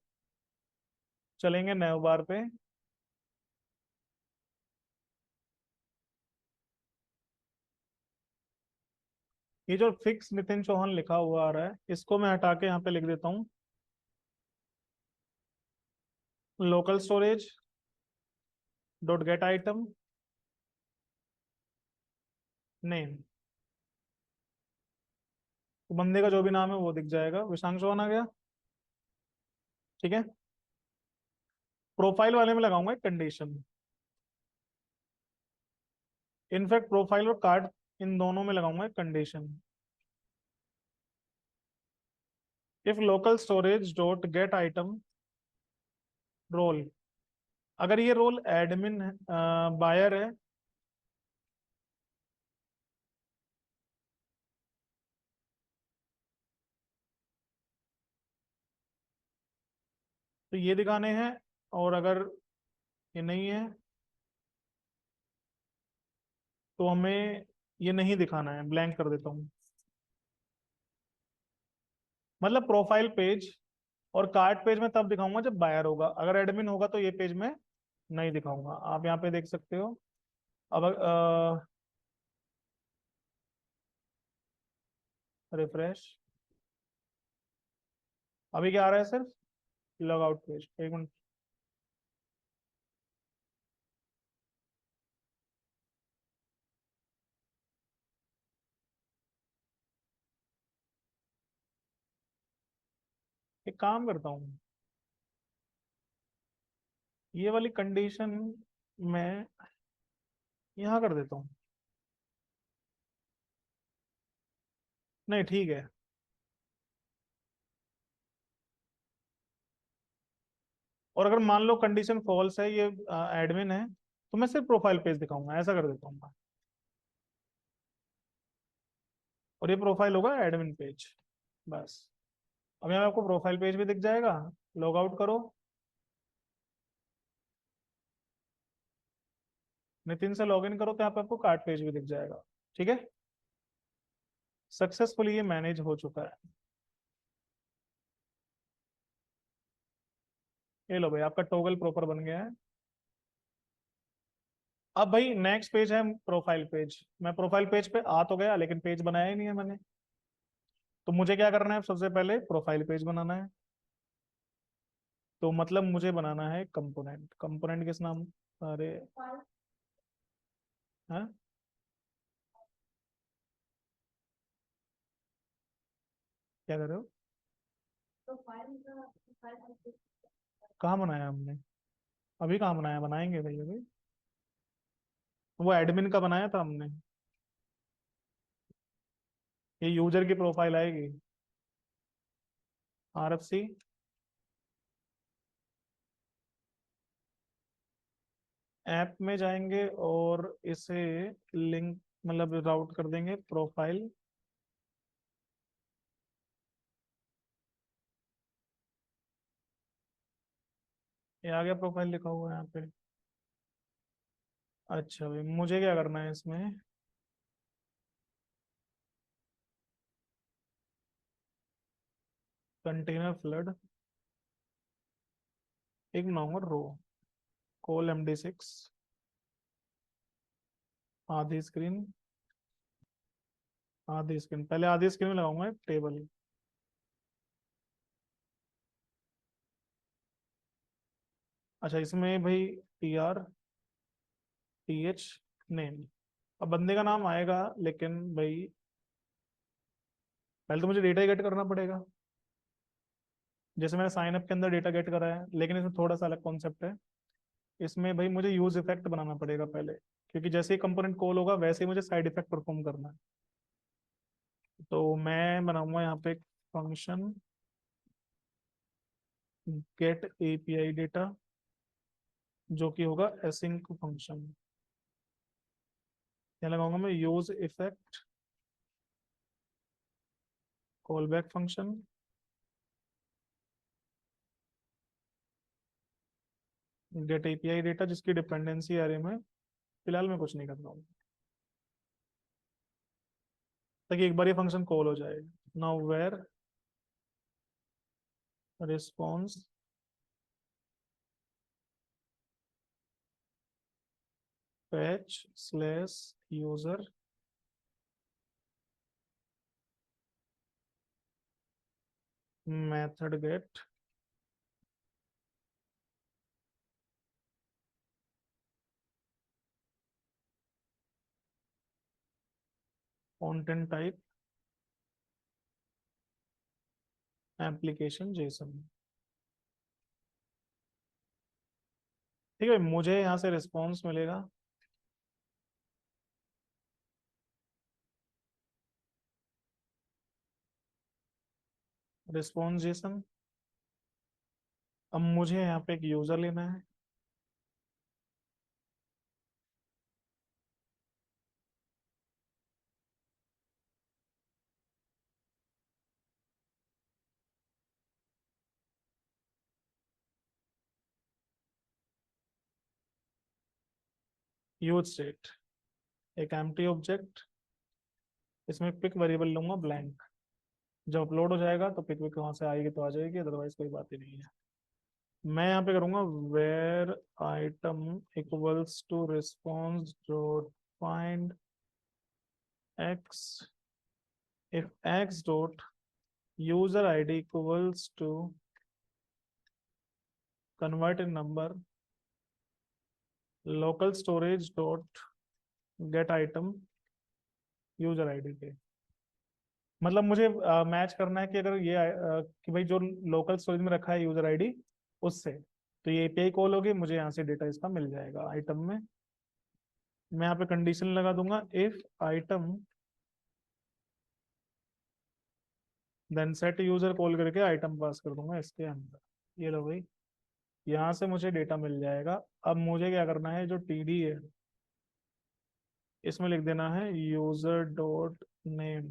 S1: चलेंगे नए बार पे। ये जो फिक्स नितिन चौहान लिखा हुआ आ रहा है इसको मैं हटा के यहाँ पे लिख देता हूँ, local storage dot get item name. तो बंदे का जो भी नाम है वो दिख जाएगा, विशांक चौहान आ गया, ठीक है। प्रोफाइल वाले में लगाऊंगा एक कंडीशन। इनफैक्ट प्रोफाइल और कार्ड इन दोनों में लगाऊंगा एक condition. If local storage dot get item role, अगर ये रोल एडमिन बायर है, तो ये दिखाने हैं। और अगर ये नहीं है तो हमें ये नहीं दिखाना है, ब्लैंक कर देता हूँ। मतलब प्रोफाइल पेज और कार्ड पेज में तब दिखाऊंगा जब बायर होगा, अगर एडमिन होगा तो ये पेज में नहीं दिखाऊंगा। आप यहाँ पे देख सकते हो। अब रिफ्रेश, अभी क्या आ रहा है सिर्फ लॉग आउट पेज, एक मिनट। एक काम करता हूँ, ये वाली कंडीशन मैं यहाँ कर देता हूँ। नहीं ठीक है। और अगर मान लो कंडीशन फॉल्स है, ये एडमिन है, तो मैं सिर्फ प्रोफाइल पेज दिखाऊंगा, ऐसा कर देता हूँ मैं। और ये प्रोफाइल होगा एडमिन पेज, बस। अब यहाँ आपको प्रोफाइल पेज भी दिख जाएगा। लॉग आउट करो, नितिन से लॉग इन करो, तो यहाँ पे आपको कार्ड पेज भी दिख जाएगा। ठीक है, सक्सेसफुली ये मैनेज हो चुका है। ये लो भाई, आपका टोगल प्रॉपर बन गया है। अब भाई नेक्स्ट पेज है प्रोफाइल पेज। मैं प्रोफाइल पेज पे आ तो गया, लेकिन पेज बनाया ही नहीं है मैंने। तो मुझे क्या करना है, सबसे पहले प्रोफाइल पेज बनाना है। तो मतलब मुझे बनाना है कंपोनेंट। कंपोनेंट किस नाम, अरे हाँ, क्या कर रहे हो? कहाँ बनाया हमने? अभी कहाँ बनाया, बनाएंगे भाई अभी। वो एडमिन का बनाया था हमने। ये यूजर की प्रोफाइल आएगी, RFC। ऐप में जाएंगे और इसे लिंक, मतलब राउट कर देंगे प्रोफाइल। ये आ गया, प्रोफाइल लिखा हुआ है यहाँ पे। अच्छा भाई, मुझे क्या करना है इसमें? कंटेनर फ्लड, एक बनाऊंगा रो, कोल MD6, आधी स्क्रीन। आधी स्क्रीन, पहले आधी स्क्रीन में लगाऊंगा एक टेबल। अच्छा, इसमें भाई TR TH नेम। अब बंदे का नाम आएगा, लेकिन भाई पहले तो मुझे डेटा गेट करना पड़ेगा। जैसे मैंने साइन अप के अंदर डेटा गेट करा है, लेकिन इसमें थोड़ा सा अलग कॉन्सेप्ट है। इसमें भाई मुझे यूज इफेक्ट बनाना पड़ेगा पहले, क्योंकि जैसे ही कंपोनेंट कॉल होगा वैसे ही मुझे साइड इफेक्ट परफॉर्म करना है। तो मैं बनाऊंगा यहाँ पे एक फंक्शन, गेट API डेटा, जो कि होगा एसिंक फंक्शन। यहाँ लगाऊंगा मैं use effect call back function, get API data, जिसकी डिपेंडेंसी अरे में फिलहाल मैं कुछ नहीं कर रहा हूँ, ताकि एक बार ये फंक्शन कॉल हो जाए। Now var response fetch slash user method get. Content type application JSON. ठीक है, मुझे यहाँ से रिस्पॉन्स मिलेगा। Response JSON. अब मुझे यहाँ पे एक यूजर लेना है। यूज स्टेट, एक एम्प्टी ऑब्जेक्ट, इसमें पिक वेरिएबल लूंगा ब्लैंक। जब अपलोड हो जाएगा तो पिक विक वहां से आएगी तो आ जाएगी, अदरवाइज कोई बात ही नहीं है। मैं यहाँ पे करूंगा var item equals to response dot find x, if x dot user ID equals to convert in number local storage dot get item user ID पे। मतलब मुझे मैच करना है कि अगर ये कि भाई जो लोकल स्टोरेज में रखा है यूजर आईडी उससे, तो ये एपीआई कॉल होगी, मुझे यहाँ से डेटा इसका मिल जाएगा आइटम में। मैं यहाँ पे कंडीशन लगा दूंगा, if item then set user call करके आइटम पास कर दूंगा इसके अंदर। ये लो भाई, यहाँ से मुझे डेटा मिल जाएगा। अब मुझे क्या करना है, जो टीडी है इसमें लिख देना है यूजर डॉट नेम।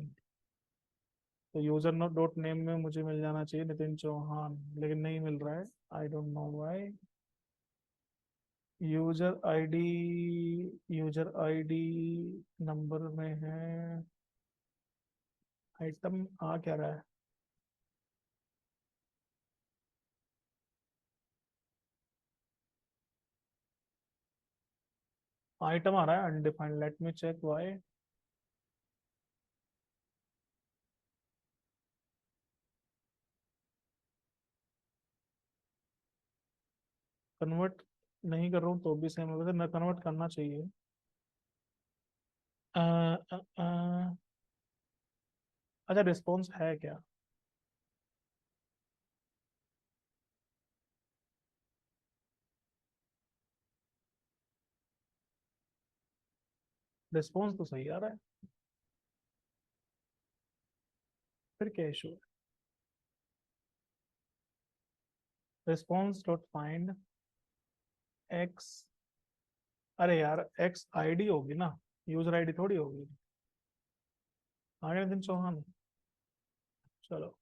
S1: तो यूजर नोट डॉट नेम में मुझे मिल जाना चाहिए नितिन चौहान, लेकिन नहीं मिल रहा है, I don't know why. User ID, user ID number में है, आइटम आ क्या रहा है? आइटम आ रहा है undefined, let me check why. Convert नहीं कर रहा हूँ तो भी सेम होगा, ना कन्वर्ट करना चाहिए। अ, अ, अ, अच्छा रिस्पॉन्स है क्या? रिस्पॉन्स तो सही आ रहा है, फिर क्या इशू है? रिस्पॉन्स डॉट फाइंड एक्स, अरे यार एक्स आईडी होगी ना, यूजर आईडी थोड़ी होगी। आगे दिन चौहान, चलो।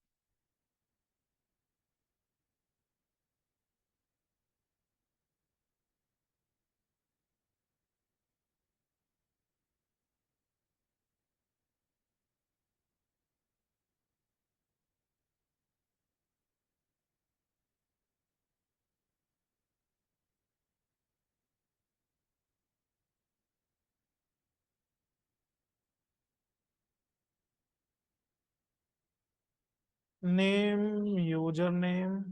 S1: Name, user name,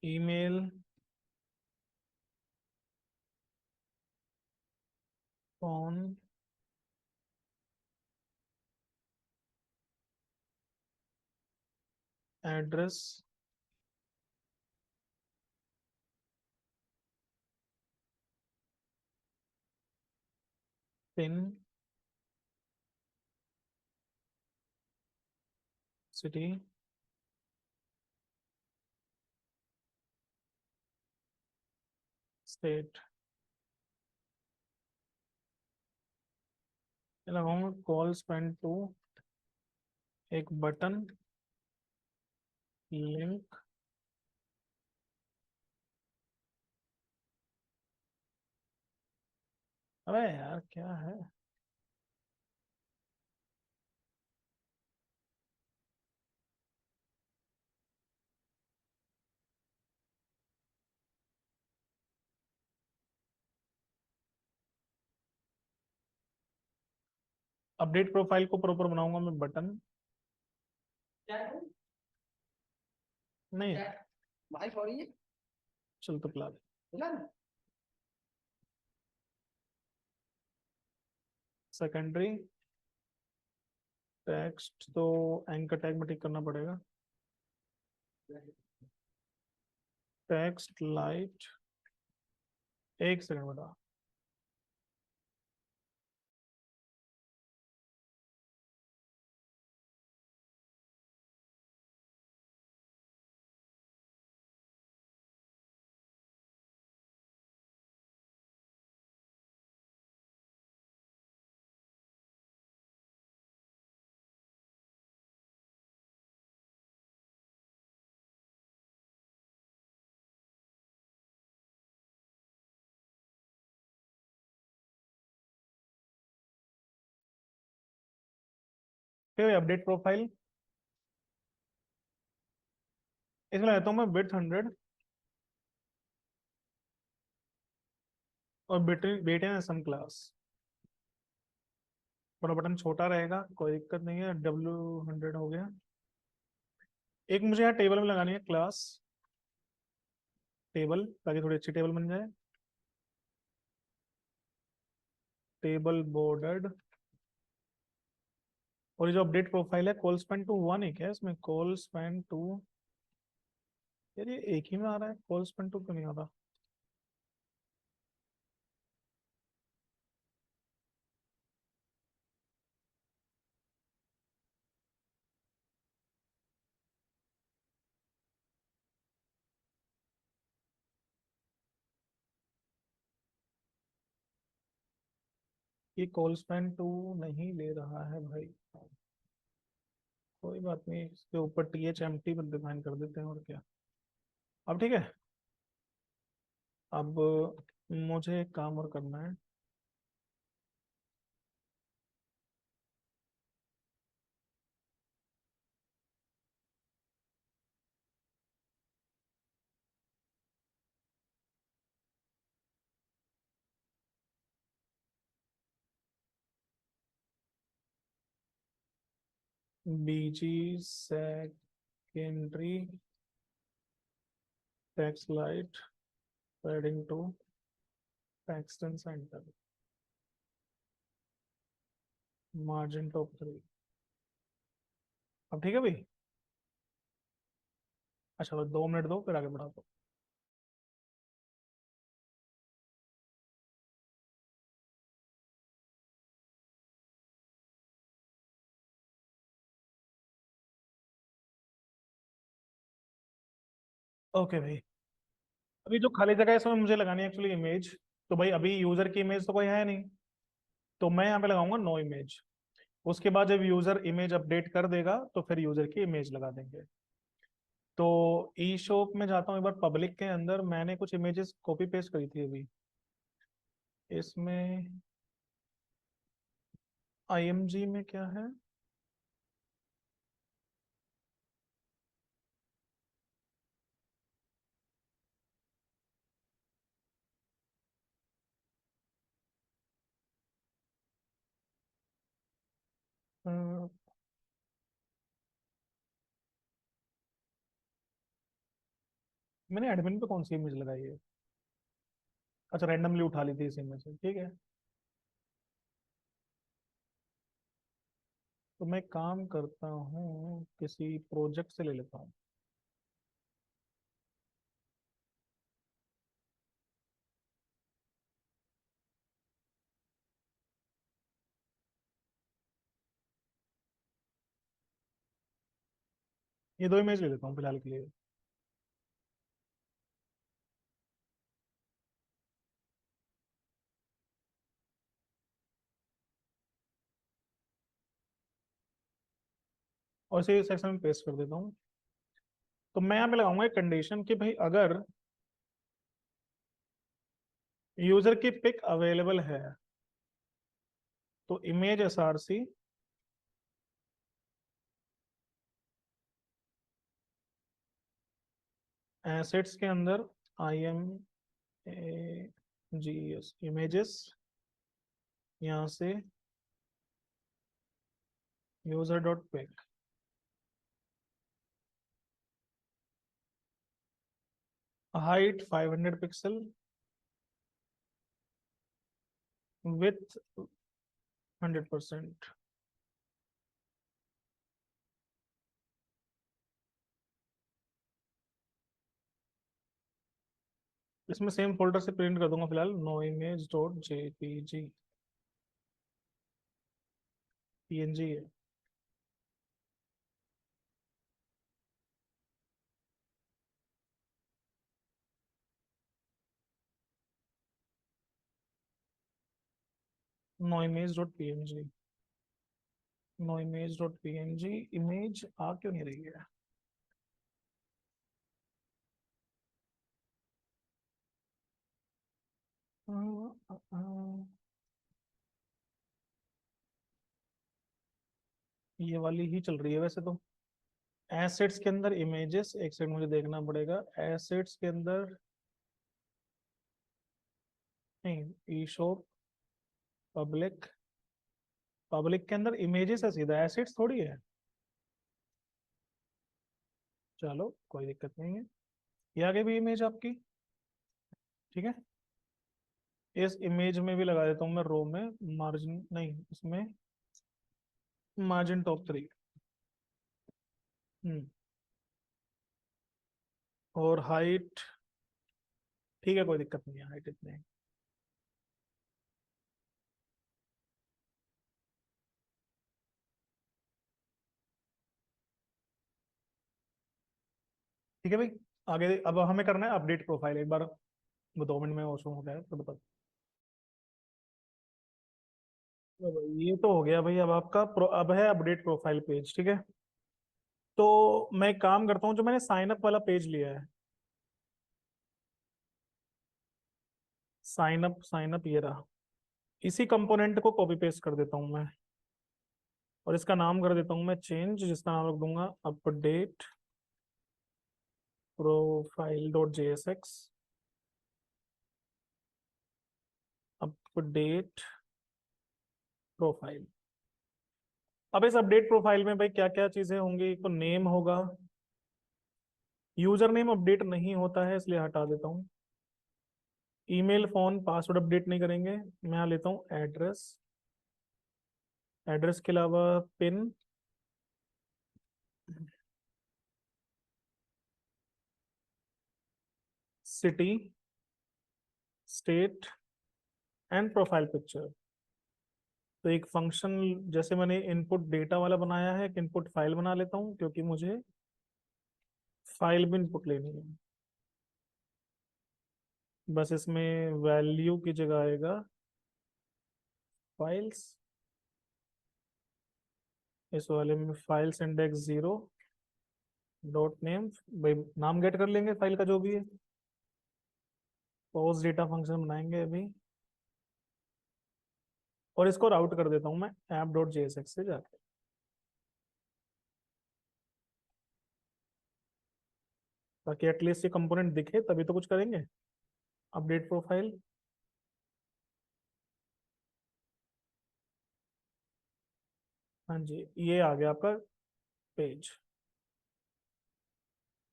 S1: email, phone, address, pin, city, state. लगाऊंगा कॉल स्पेंड टू, एक बटन, लिंक। अबे यार क्या है? अपडेट प्रोफाइल को प्रॉपर बनाऊंगा मैं, बटन नहीं है, भाई सॉरी, चल तो पिला दे। सेकेंडरी टेक्स्ट तो एंकर टैग में टिक करना पड़ेगा। टेक्स्ट लाइट, एक सेकंड बता। फिर अपडेट प्रोफाइल, इसमें लेता हूँ मैं विड्थ 100, और बेटे बेटे हैं सम क्लास। थोड़ा बटन छोटा रहेगा, कोई दिक्कत नहीं है। W100 हो गया। एक मुझे यहाँ टेबल में लगानी है क्लास टेबल, ताकि थोड़ी अच्छी टेबल बन जाए। Table bordered. और ये जो अपडेट प्रोफाइल है, कॉल स्पैन टू 1 है क्या इसमें? कॉल स्पैन टू, यार ये एक ही में आ रहा है, कॉल स्पैन टू क्यों नहीं आ रहा? ये कॉल स्पैन टू नहीं ले रहा है भाई। कोई बात नहीं, इसके ऊपर THMT पर डिफाइन कर देते हैं, और क्या। अब ठीक है। अब मुझे एक काम और करना है। BG secondary text light padding two पैक्सटन सेंटर मार्जिन टॉप 3। अब ठीक है भाई। अच्छा तो 2 मिनट दो, फिर आगे बढ़ा दो। ओके भाई। अभी जो खाली जगह है इसमें मुझे लगानी है एक्चुअली इमेज। तो भाई अभी यूजर की इमेज तो कोई है नहीं, तो मैं यहाँ पे लगाऊंगा नो इमेज। उसके बाद जब यूजर इमेज अपडेट कर देगा तो फिर यूजर की इमेज लगा देंगे। तो ई शॉप में जाता हूँ एक बार, पब्लिक के अंदर मैंने कुछ इमेजेस कॉपी पेस्ट करी थी अभी। इसमें IMG में क्या है? अ, मैंने एडमिन पे कौन सी इमेज लगाई है? अच्छा रैंडमली उठा ली थी इस इमेज से, ठीक है। तो मैं काम करता हूँ, किसी प्रोजेक्ट से ले लेता हूँ। ये 2 इमेज ले लेता हूँ फिलहाल के लिए। और इसे सेक्शन में पेस्ट कर देता हूँ। तो मैं यहाँ पे लगाऊंगा एक कंडीशन कि भाई अगर यूजर की पिक अवेलेबल है तो इमेज SRC एसेट्स के अंदर IMAGS इमेजेस, यहाँ से user dot pic, height 500 pixel with 100%। इसमें सेम फोल्डर से प्रिंट कर दूंगा फिलहाल, no image dot JPG। PNG है। No image dot PNG। No image dot PNG। Image आ क्यों नहीं रही है? अ, ये वाली ही चल रही है वैसे तो। एसेट्स के अंदर इमेजेस, एक सेकंड मुझे देखना पड़ेगा। एसेट्स के अंदर नहीं, ई शो पब्लिक, पब्लिक के अंदर इमेजेस है, सीधा एसिड्स थोड़ी है। चलो कोई दिक्कत नहीं है, ये आगे भी इमेज आपकी। ठीक है, इस इमेज में भी लगा देता हूँ मैं रो में मार्जिन, नहीं इसमें मार्जिन टॉप 3। हम्म। और हाइट, ठीक है कोई दिक्कत नहीं है, हाइट इतने। ठीक है भाई, आगे अब हमें करना है अपडेट प्रोफाइल एक बार, वो 2 मिनट में वॉशरूम हो गया है तो बता। तो भाई ये तो हो गया भाई, अब आपका अब है अपडेट प्रोफाइल पेज। ठीक है, तो मैं एक काम करता हूँ, जो मैंने साइन अप वाला पेज लिया है, साइन अप ये रहा, इसी कंपोनेंट को कॉपी पेस्ट कर देता हूँ मैं, और इसका नाम कर देता हूँ मैं चेंज, जिसका नाम रख दूंगा update profile dot JSX. Update profile. अब इस अपडेट प्रोफाइल में भाई क्या क्या चीजें होंगी, एक तो नेम होगा, यूजर नेम अपडेट नहीं होता है इसलिए हटा देता हूँ, ईमेल फोन पासवर्ड अपडेट नहीं करेंगे, मैं यहाँ लेता हूँ एड्रेस, एड्रेस के अलावा pin, city, state and profile picture. तो एक फंक्शन, जैसे मैंने इनपुट डेटा वाला बनाया है, एक इनपुट फाइल बना लेता हूँ, क्योंकि मुझे फाइल भी इनपुट लेनी है। बस इसमें वैल्यू की जगह आएगा फाइल्स, इस वाले में फाइल्स इंडेक्स 0 डॉट नेम, भाई नाम गेट कर लेंगे फाइल का जो भी है, पोस्ट डेटा फंक्शन बनाएंगे अभी, और इसको राउट कर देता हूँ मैं ऐप डॉट जेएसएक्स से जाके, ताकि एटलीस्ट ये कंपोनेंट दिखे, तभी तो कुछ करेंगे। अपडेट प्रोफाइल, हाँ जी ये आ गया आपका पेज।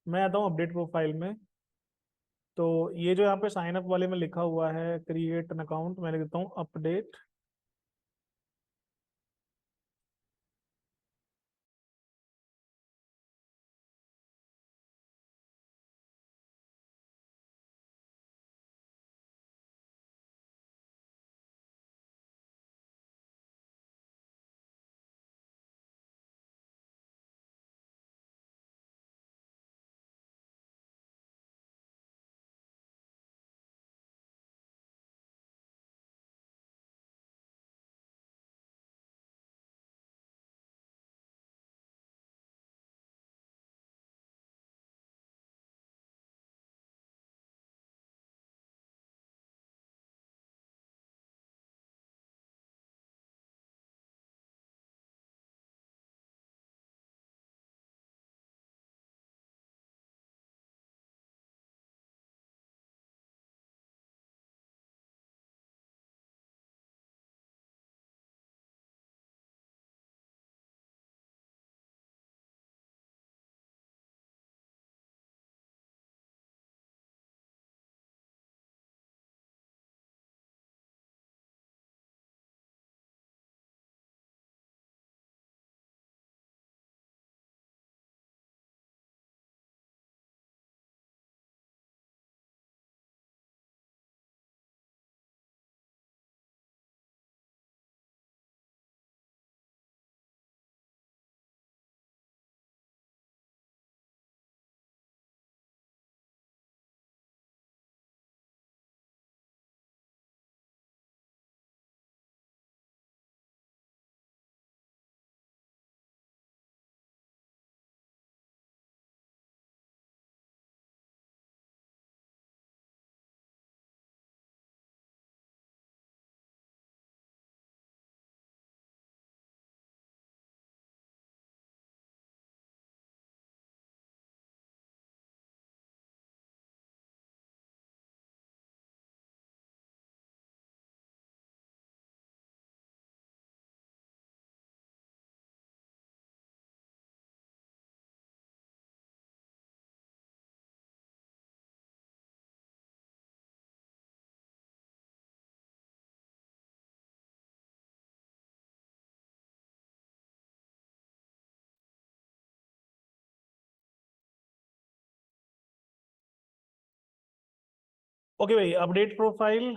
S1: मैं आता हूँ अपडेट प्रोफाइल में, तो ये जो यहाँ पे साइन अप वाले में लिखा हुआ है क्रिएट एन अकाउंट, मैं लिख देता हूँ अपडेट ओके भाई, अपडेट प्रोफाइल।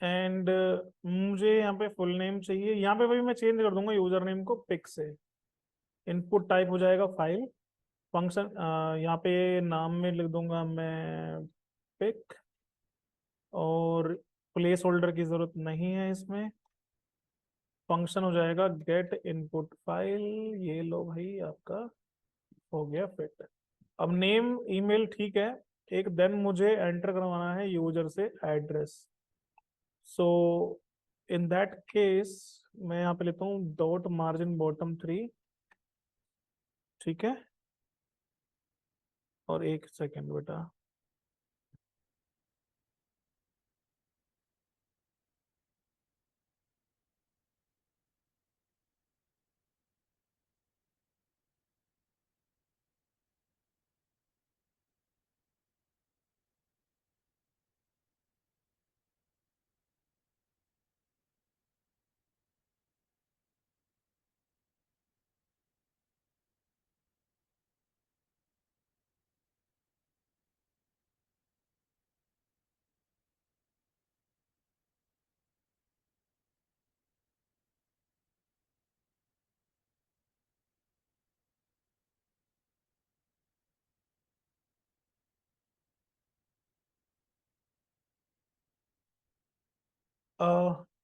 S1: एंड मुझे यहाँ पे फुल नेम चाहिए। यहाँ पे भाई मैं चेंज कर दूंगा यूजर नेम को पिक से। इनपुट टाइप हो जाएगा फाइल। फंक्शन यहाँ पे नाम में लिख दूंगा मैं पिक। और प्लेस होल्डर की जरूरत नहीं है इसमें। फंक्शन हो जाएगा गेट इनपुट फाइल। ये लो भाई आपका हो गया फिट। अब नेम ईमेल ठीक है। एक देन मुझे एंटर करवाना है यूजर से address. So in that case मैं यहाँ पे लेता हूँ डॉट मार्जिन बॉटम 3। ठीक है। और एक सेकेंड बेटा।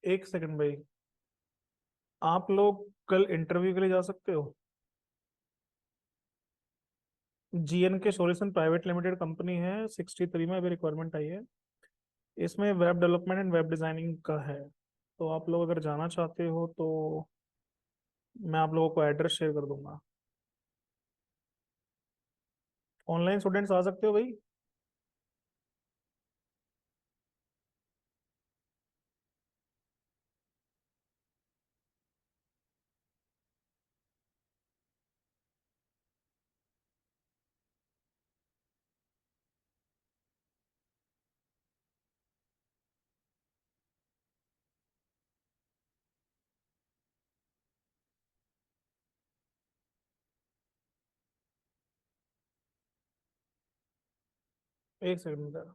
S1: एक सेकेंड भाई। आप लोग कल इंटरव्यू के लिए जा सकते हो। जीएन के सॉल्यूशन प्राइवेट लिमिटेड कंपनी है, 63 में अभी रिक्वायरमेंट आई है। इसमें web development and web designing का है। तो आप लोग अगर जाना चाहते हो तो मैं आप लोगों को एड्रेस शेयर कर दूंगा। ऑनलाइन स्टूडेंट्स आ सकते हो भाई। एक सेकंड का।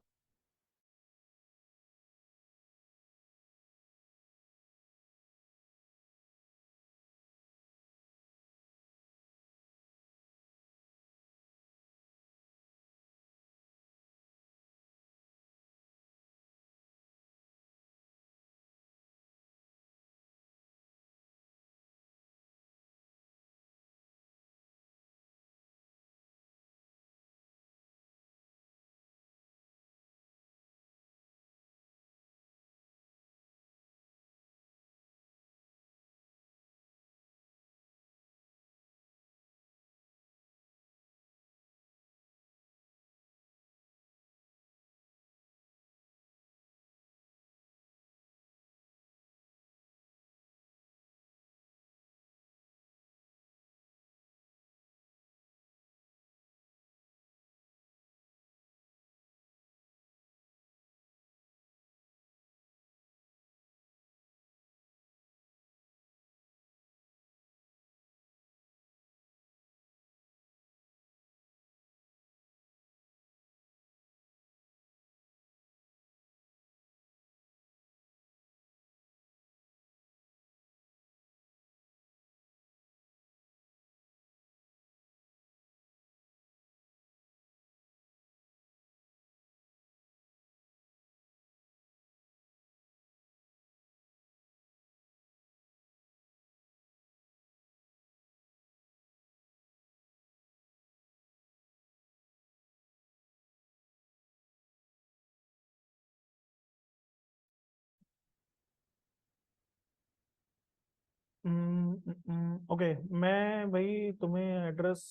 S1: ओके, मैं भाई तुम्हें एड्रेस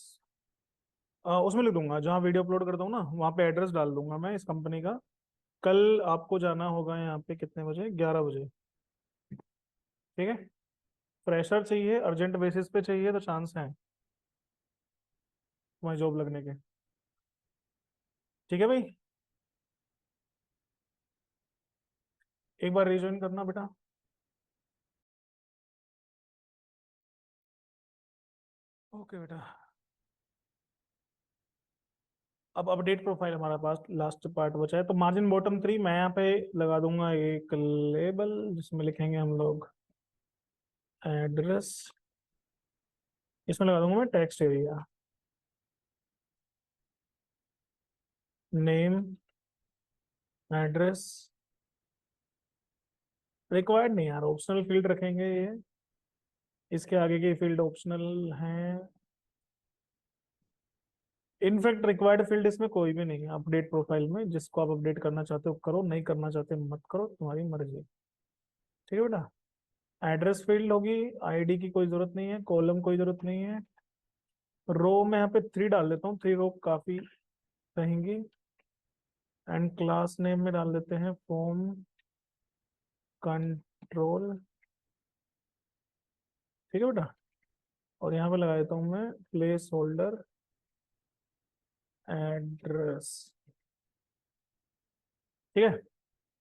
S1: उसमें लिख दूंगा जहाँ वीडियो अपलोड करता हूँ ना, वहाँ पे एड्रेस डाल दूंगा मैं इस कंपनी का। कल आपको जाना होगा यहाँ पे कितने बजे, 11 बजे। ठीक है। फ्रेशर चाहिए, अर्जेंट बेसिस पे चाहिए तो चांस है तुम्हारी जॉब लगने के। ठीक है भाई। एक बार रिज्वाइन करना बेटा। ओके बेटा। अब अपडेट प्रोफाइल हमारा पास लास्ट पार्ट बचा है, तो मार्जिन बॉटम 3 मैं यहाँ पे लगा दूंगा एक लेबल जिसमें लिखेंगे हम लोग एड्रेस। इसमें लगा दूंगा मैं text area, name, address. Required नहीं यार, ऑप्शनल फील्ड रखेंगे ये, इसके आगे के फील्ड ऑप्शनल हैं। इनफैक्ट रिक्वायर्ड फील्ड इसमें कोई भी नहीं है अपडेट प्रोफाइल में। जिसको आप अपडेट करना चाहते हो करो, नहीं करना चाहते मत करो, तुम्हारी मर्जी। ठीक है बेटा। एड्रेस फील्ड होगी, आईडी की कोई जरूरत नहीं है, कॉलम कोई जरूरत नहीं है। रो में यहाँ पे 3 डाल देता हूँ, 3 रो काफी रहेंगी। एंड क्लास नेम में डाल देते हैं फॉर्म कंट्रोल। ठीक है बेटा। और यहाँ पे लगा देता हूँ मैं प्लेस होल्डर एड्रेस। ठीक है।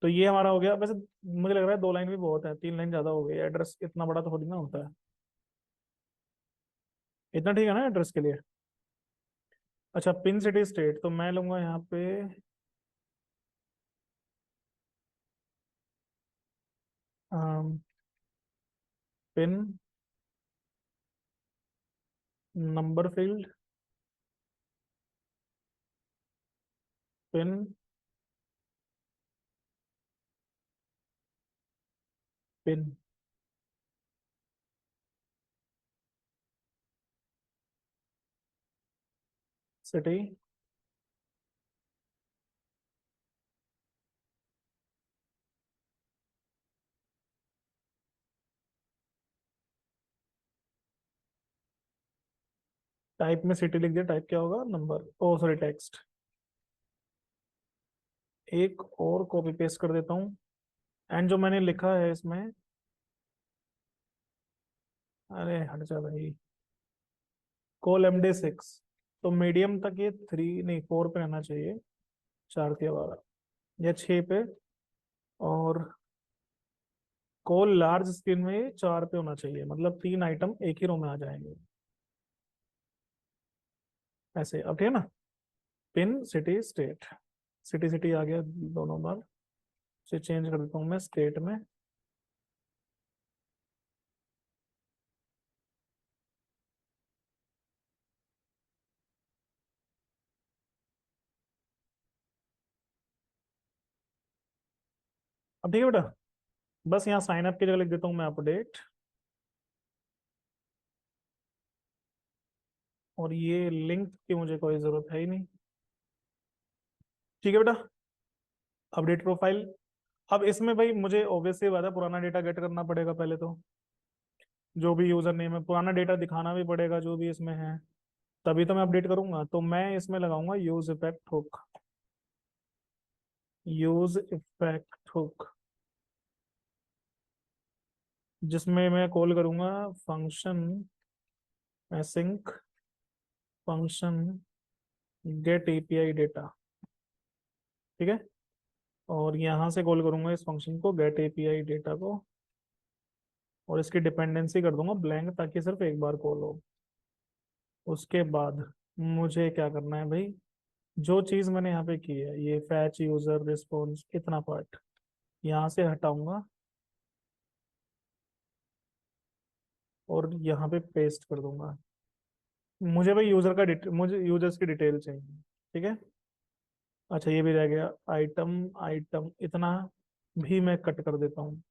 S1: तो ये हमारा हो गया वैसे। मुझे लग रहा है 2 लाइन भी बहुत है, 3 लाइन ज्यादा हो गई, एड्रेस इतना बड़ा तो थोड़ी ना होता है। इतना ठीक है ना एड्रेस के लिए। अच्छा, पिन सिटी स्टेट तो मैं लूंगा यहाँ पे pin number field, pin pin city. Type में सिटी लिख दिया, टाइप क्या होगा, नंबर, ओ सॉरी टेक्स्ट। एक और कॉपी पेस्ट कर देता हूँ। एंड जो मैंने लिखा है इसमें, अरे हट जा भाई, कॉल MD6, तो मीडियम तक ये 3 नहीं 4 पे रहना चाहिए, 4 या 6 पे। और कॉल लार्ज स्क्रीन में ये 4 पे होना चाहिए, मतलब 3 आइटम एक ही रो में आ जाएंगे ऐसे। अब ठीक है ना। Pin city state, city city आ गया दोनों बार। से चेंज कर देता हूँ मैं स्टेट में। अब ठीक है बेटा। बस यहाँ साइन अप की जगह लिख देता हूँ मैं अपडेट। और ये लिंक की मुझे कोई जरूरत है ही नहीं। ठीक है बेटा। Update profile. अब इसमें भाई मुझे ऑब्वियसली बात है, पुराना डेटा गेट करना पड़ेगा पहले तो। जो भी यूजर नेम है पुराना डेटा दिखाना भी पड़ेगा जो भी इसमें है, तभी तो मैं अपडेट करूंगा। तो मैं इसमें लगाऊंगा use effect hook. Use effect hook जिसमें मैं कॉल करूंगा function async function get API data. ठीक है। और यहाँ से कॉल करूंगा इस फंक्शन को गेट एपीआई डेटा को, और इसकी डिपेंडेंसी कर दूंगा ब्लैंक ताकि सिर्फ एक बार कॉल हो। उसके बाद मुझे क्या करना है भाई, जो चीज मैंने यहाँ पे की है ये फैच यूजर रिस्पॉन्स इतना पार्ट यहाँ से हटाऊंगा और यहाँ पे पेस्ट कर दूंगा। मुझे भाई मुझे यूजर्स की डिटेल चाहिए। ठीक है। अच्छा ये भी रह गया, आइटम आइटम इतना भी मैं कट कर देता हूँ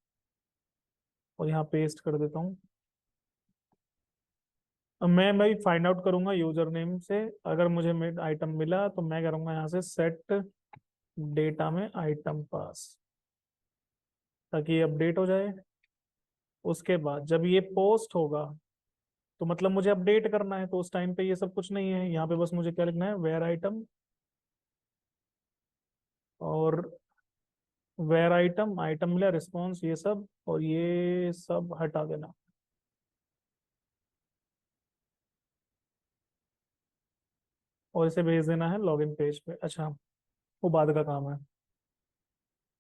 S1: और यहाँ पेस्ट कर देता हूँ। अब मैं भाई फाइंड आउट करूंगा यूजर नेम से, अगर मुझे आइटम मिला तो मैं करूंगा यहाँ से सेट डेटा में आइटम पास, ताकि ये अपडेट हो जाए। उसके बाद जब ये पोस्ट होगा तो मतलब मुझे अपडेट करना है, तो उस टाइम पे ये सब कुछ नहीं है, यहाँ पे बस मुझे क्या लिखना है वेयर आइटम, और वेयर आइटम आइटम मिला रिस्पॉन्स ये सब, और ये सब हटा देना। और इसे भेज देना है लॉगिन पेज पे। अच्छा, वो बाद का काम है।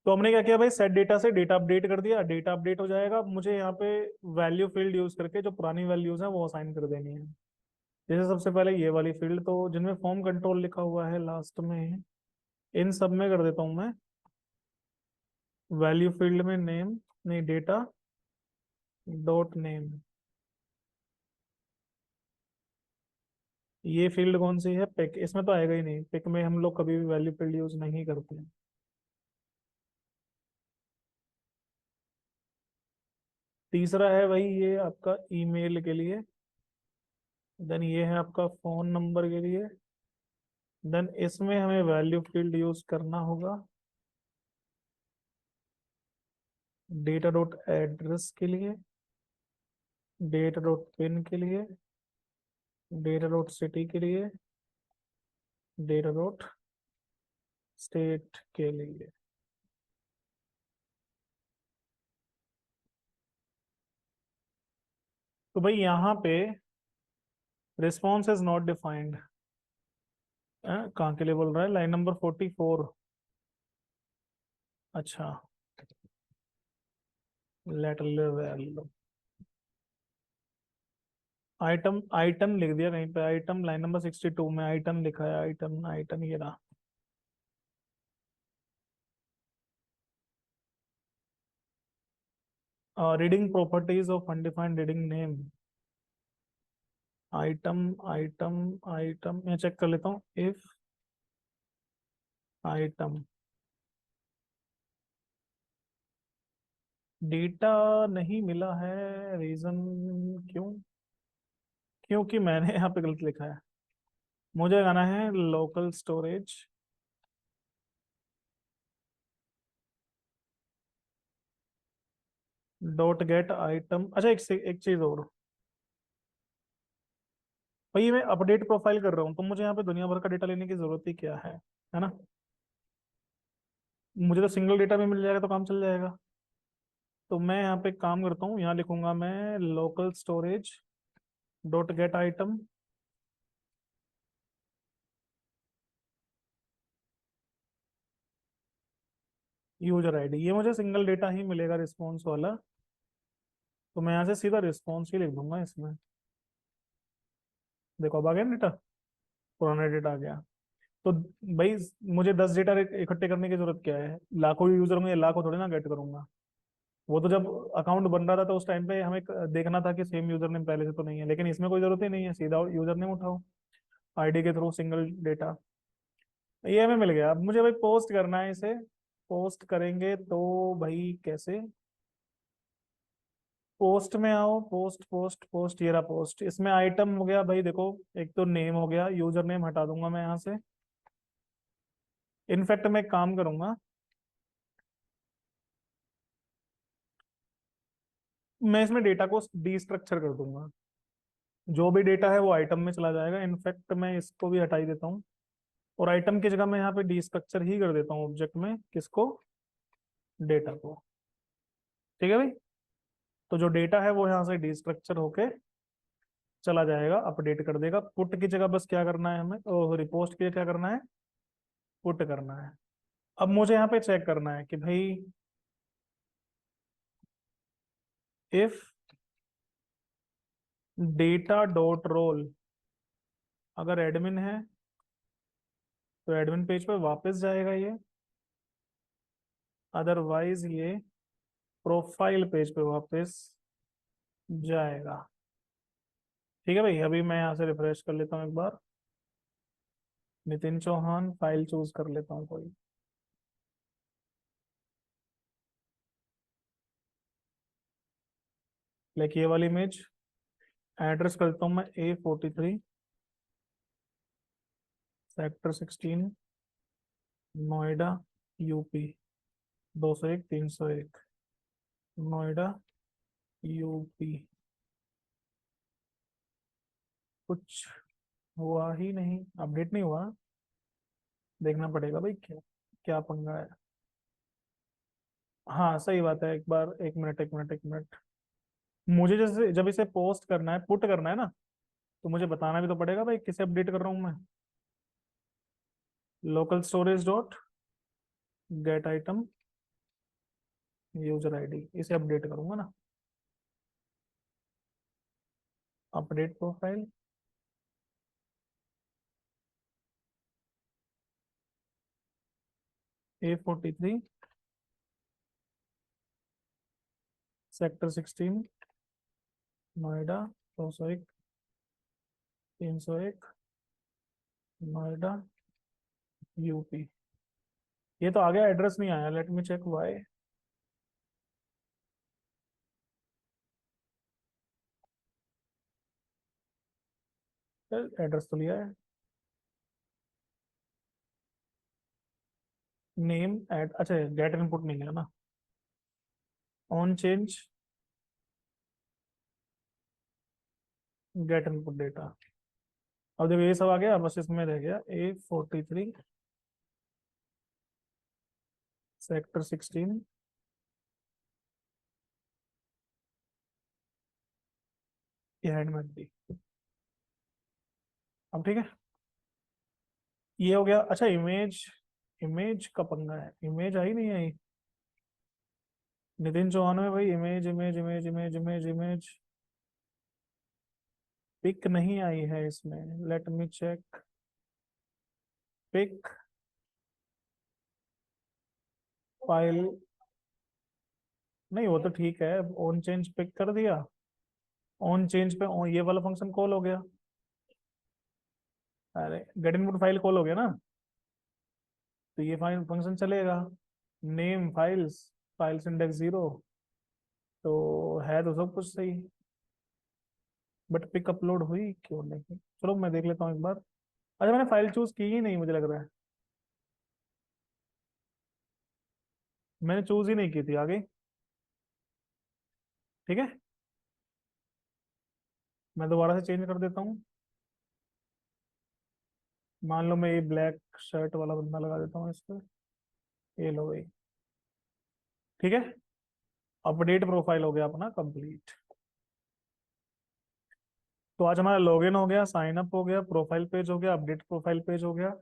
S1: तो हमने क्या किया भाई, सेट डेटा से डेटा अपडेट कर दिया, डेटा अपडेट हो जाएगा। अब मुझे यहाँ पे वैल्यू फील्ड यूज करके जो पुरानी वैल्यूज है वो असाइन कर देनी है। जैसे सबसे पहले ये वाली फील्ड, तो जिनमें फॉर्म कंट्रोल लिखा हुआ है लास्ट में, इन सब में कर देता हूं मैं वैल्यू फील्ड में नेम, नहीं डेटा डॉट नेम। ये फील्ड कौन सी है? पिक। इसमें तो आएगा ही नहीं, पिक में हम लोग कभी भी वैल्यू फील्ड यूज नहीं करते हैं। तीसरा है भाई ये आपका ईमेल के लिए। देन ये है आपका फोन नंबर के लिए। देन इसमें हमें वैल्यू फील्ड यूज करना होगा डेटा डॉट एड्रेस के लिए, डेटा डॉट पिन के लिए, डेटा डॉट सिटी के लिए, डेटा डॉट स्टेट के लिए। तो भाई यहाँ पे रिस्पॉन्स इज नॉट डिफाइंड। कहाँ के लिए बोल रहा है? Line number 44। अच्छा, लेट वैल्यू आइटम, आइटम लिख दिया कहीं पे। आइटम लाइन नंबर 62 में आइटम लिखा है। आइटम, आइटम ये रहा। Reading properties of undefined reading name. Item, item, item मैं चेक कर लेता हूँ। इफ आइटम डेटा नहीं मिला है, रीजन क्यों? क्योंकि मैंने यहाँ पे गलत लिखा है। मुझे गाना है local storage dot get item. अच्छा, एक चीज और भाई, मैं अपडेट प्रोफाइल कर रहा हूँ तो मुझे यहाँ पे दुनिया भर का डेटा लेने की जरूरत ही क्या है ना? मुझे तो सिंगल डेटा में मिल जाएगा तो काम चल जाएगा। तो मैं यहाँ पे काम करता हूँ, यहाँ लिखूंगा मैं local storage dot get item user ID. ये मुझे सिंगल डेटा ही मिलेगा रिस्पॉन्स वाला, तो मैं यहाँ से सीधा रिस्पॉन्स ही लिख दूंगा इसमें। देखो अब आ गया डेटा, पुराना डेटा आ गया। तो भाई मुझे 10 डेटा इकट्ठे करने की जरूरत क्या है? लाखों यूजर में लाखों थोड़ी ना गेट करूंगा। वो तो जब अकाउंट बन रहा था तो उस टाइम पे हमें देखना था कि सेम यूजर नेम पहले से तो नहीं है, लेकिन इसमें कोई जरूरत ही नहीं है, सीधा यूजर नेम उठाओ आईडी के थ्रू सिंगल डेटा। ये हमें मिल गया। अब मुझे भाई पोस्ट करना है इसे। पोस्ट करेंगे तो भाई कैसे? पोस्ट में आओ, पोस्ट पोस्ट पोस्ट, ये रहा पोस्ट। इसमें आइटम हो गया भाई, देखो एक तो नेम हो गया, यूजर नेम हटा दूंगा मैं यहाँ से। इनफैक्ट मैं एक काम करूंगा, मैं इसमें डेटा को डीस्ट्रक्चर कर दूंगा। जो भी डेटा है वो आइटम में चला जाएगा। इनफैक्ट मैं इसको भी हटा ही देता हूँ, और आइटम की जगह मैं यहाँ पे डीस्ट्रक्चर ही कर देता हूँ ऑब्जेक्ट में। किसको? डेटा को। ठीक है भाई। तो जो डेटा है वो यहाँ से डीस्ट्रक्चर होके चला जाएगा, अपडेट कर देगा। पुट की जगह बस क्या करना है हमें, रिपोस्ट की जगह क्या करना है? पुट करना है। अब मुझे यहाँ पे चेक करना है कि भाई इफ डेटा डॉट रोल अगर एडमिन है तो एडमिन पेज पे वापस जाएगा ये, अदरवाइज ये प्रोफाइल पेज पे वापस जाएगा। ठीक है भाई। अभी मैं यहाँ से रिफ्रेश कर लेता हूँ एक बार। नितिन चौहान फाइल चूज कर लेता हूँ कोई। लाइक ये वाली इमेज। एड्रेस करता हूँ मैं A43 sector 16 Noida UP 201 301। Noida UP. कुछ हुआ ही नहीं, अपडेट नहीं हुआ। देखना पड़ेगा भाई क्या क्या पंगा है। हाँ सही बात है। एक बार, एक मिनट, एक मिनट, एक मिनट। मुझे जैसे जब इसे पोस्ट करना है, पुट करना है ना, तो मुझे बताना भी तो पड़ेगा भाई किसे अपडेट कर रहा हूँ मैं। Local storage dot get item user ID, इसे अपडेट करूंगा ना। Update profile. A43, sector 16, Noida, 201, 301, Noida, UP. ये तो आ गया, एड्रेस नहीं आया, let me check why. Address तो लिया है। नेम एड, अच्छा गेट इनपुट नहीं है ना। On change, get input data. अब देखो ये सब आ गया, बस इसमें रह गया A43, सेक्टर 16, ये हैंड में दी। अब ठीक है, ये हो गया। अच्छा इमेज, इमेज का पंगा है, इमेज आई नहीं आई। नितिन चौहान में भाई image image image image image image pic नहीं आई है इसमें, लेट मी चेक। पिक फाइल, नहीं वो तो ठीक है, ऑन चेंज पिक कर दिया। ऑन चेंज पे ये वाला फंक्शन कॉल हो गया। अरे गेट इनपुट फाइल कॉल हो गया ना, तो ये फाइल फंक्शन चलेगा। नेम फाइल्स, फाइल्स इंडेक्स 0, तो है तो सब कुछ सही। बट पिक अपलोड हुई क्यों नहीं, चलो मैं देख लेता हूँ एक बार। अच्छा मैंने फाइल चूज की ही नहीं मुझे लग रहा है, मैंने चूज ही नहीं की थी आगे। ठीक है, मैं दोबारा से चेंज कर देता हूँ। मान लो मैं ये ब्लैक शर्ट वाला बंदा लगा देता हूँ इस पर। ये लो भाई, ठीक है। अपडेट प्रोफाइल हो गया अपना कंप्लीट। तो आज हमारा लॉगिन हो गया, साइन अप हो गया, प्रोफाइल पेज हो गया, अपडेट प्रोफाइल पेज हो गया।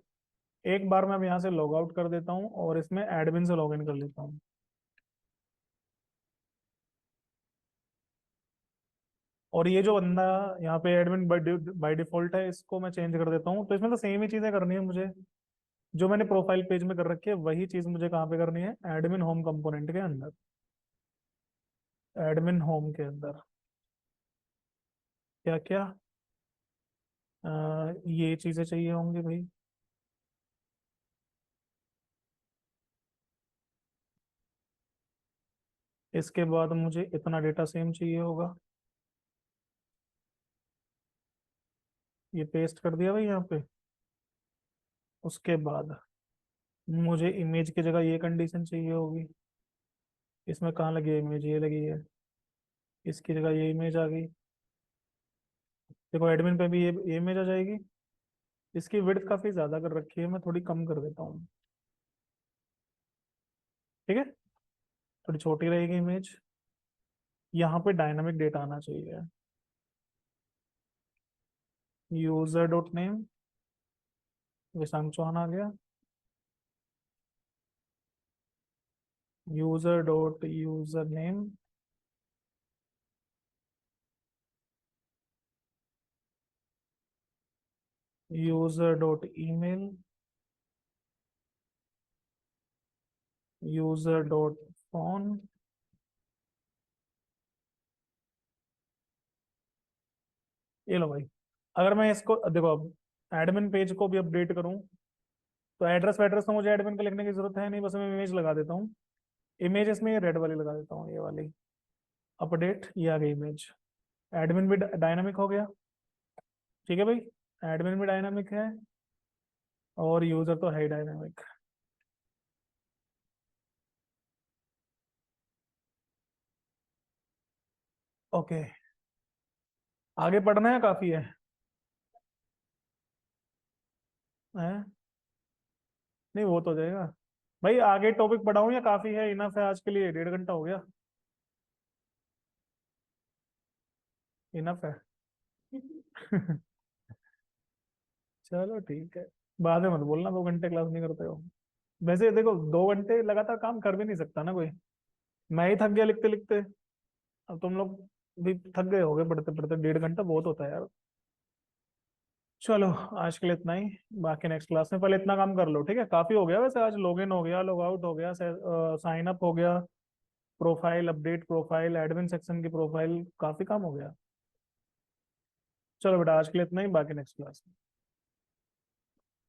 S1: एक बार मैं अब यहाँ से लॉग आउट कर देता हूँ और इसमें एडमिन से लॉगिन कर लेता हूँ। और ये जो बंदा यहाँ पे एडमिन बाय डिफॉल्ट है, इसको मैं चेंज कर देता हूँ। तो इसमें तो सेम ही चीजें करनी है मुझे, जो मैंने प्रोफाइल पेज में कर रखी है वही चीज मुझे कहाँ पे करनी है, एडमिन होम कंपोनेंट के अंदर। एडमिन होम के अंदर क्या क्या ये चीजें चाहिए होंगी भाई। इसके बाद मुझे इतना डेटा सेम चाहिए होगा, ये पेस्ट कर दिया भाई यहाँ पे। उसके बाद मुझे इमेज की जगह ये कंडीशन चाहिए होगी। इसमें कहाँ लगी है इमेज, ये लगी है, इसकी जगह ये इमेज आ गई। देखो एडमिन पे भी ये इमेज आ जाएगी। इसकी विड्थ काफी ज्यादा कर रखी है, मैं थोड़ी कम कर देता हूँ। ठीक है, थोड़ी छोटी रहेगी इमेज। यहाँ पे डायनामिक डेटा आना चाहिए। यूजर डॉट नेम, विशांक चौहान आ गया। User dot user name, user dot email, user dot phone. ये लो भाई। अगर मैं इसको देखो, अब एडमिन पेज को भी अपडेट करूं, तो एड्रेस वेड्रेस तो मुझे एडमिन का लिखने की जरूरत है नहीं, बस मैं इमेज लगा देता हूँ। इमेज इसमें ये रेड वाली लगा देता हूँ, ये वाली। अपडेट, ये आ गई इमेज। एडमिन भी डायनामिक हो गया। ठीक है भाई, एडमिन भी डायनामिक है और यूजर तो है ही डायनामिक। ओके, आगे पढ़ना है काफी है, हैं? नहीं वो तो हो जाएगा भाई। आगे टॉपिक पढ़ाऊं या काफी है, इनफ है आज के लिए, 1.5 घंटा हो गया। इनफ है। चलो ठीक है, बाद में मत बोलना 2 घंटे क्लास नहीं करते हो। वैसे देखो 2 घंटे लगातार काम कर भी नहीं सकता ना कोई। मैं ही थक गया लिखते लिखते, अब तुम लोग भी थक गए होगे पढ़ते पढ़ते। 1.5 घंटा बहुत होता है यार। चलो आज के लिए इतना ही। बाकी नेक्स्ट क्लास में, पहले इतना काम कर लो, ठीक है? काफी हो गया वैसे, आज लॉग इन हो गया, लॉग आउट हो गया, साइन अप हो गया, profile update, profile admin section की प्रोफाइल, काफी काम हो गया। चलो बेटा आज के लिए इतना ही, बाकी नेक्स्ट क्लास में।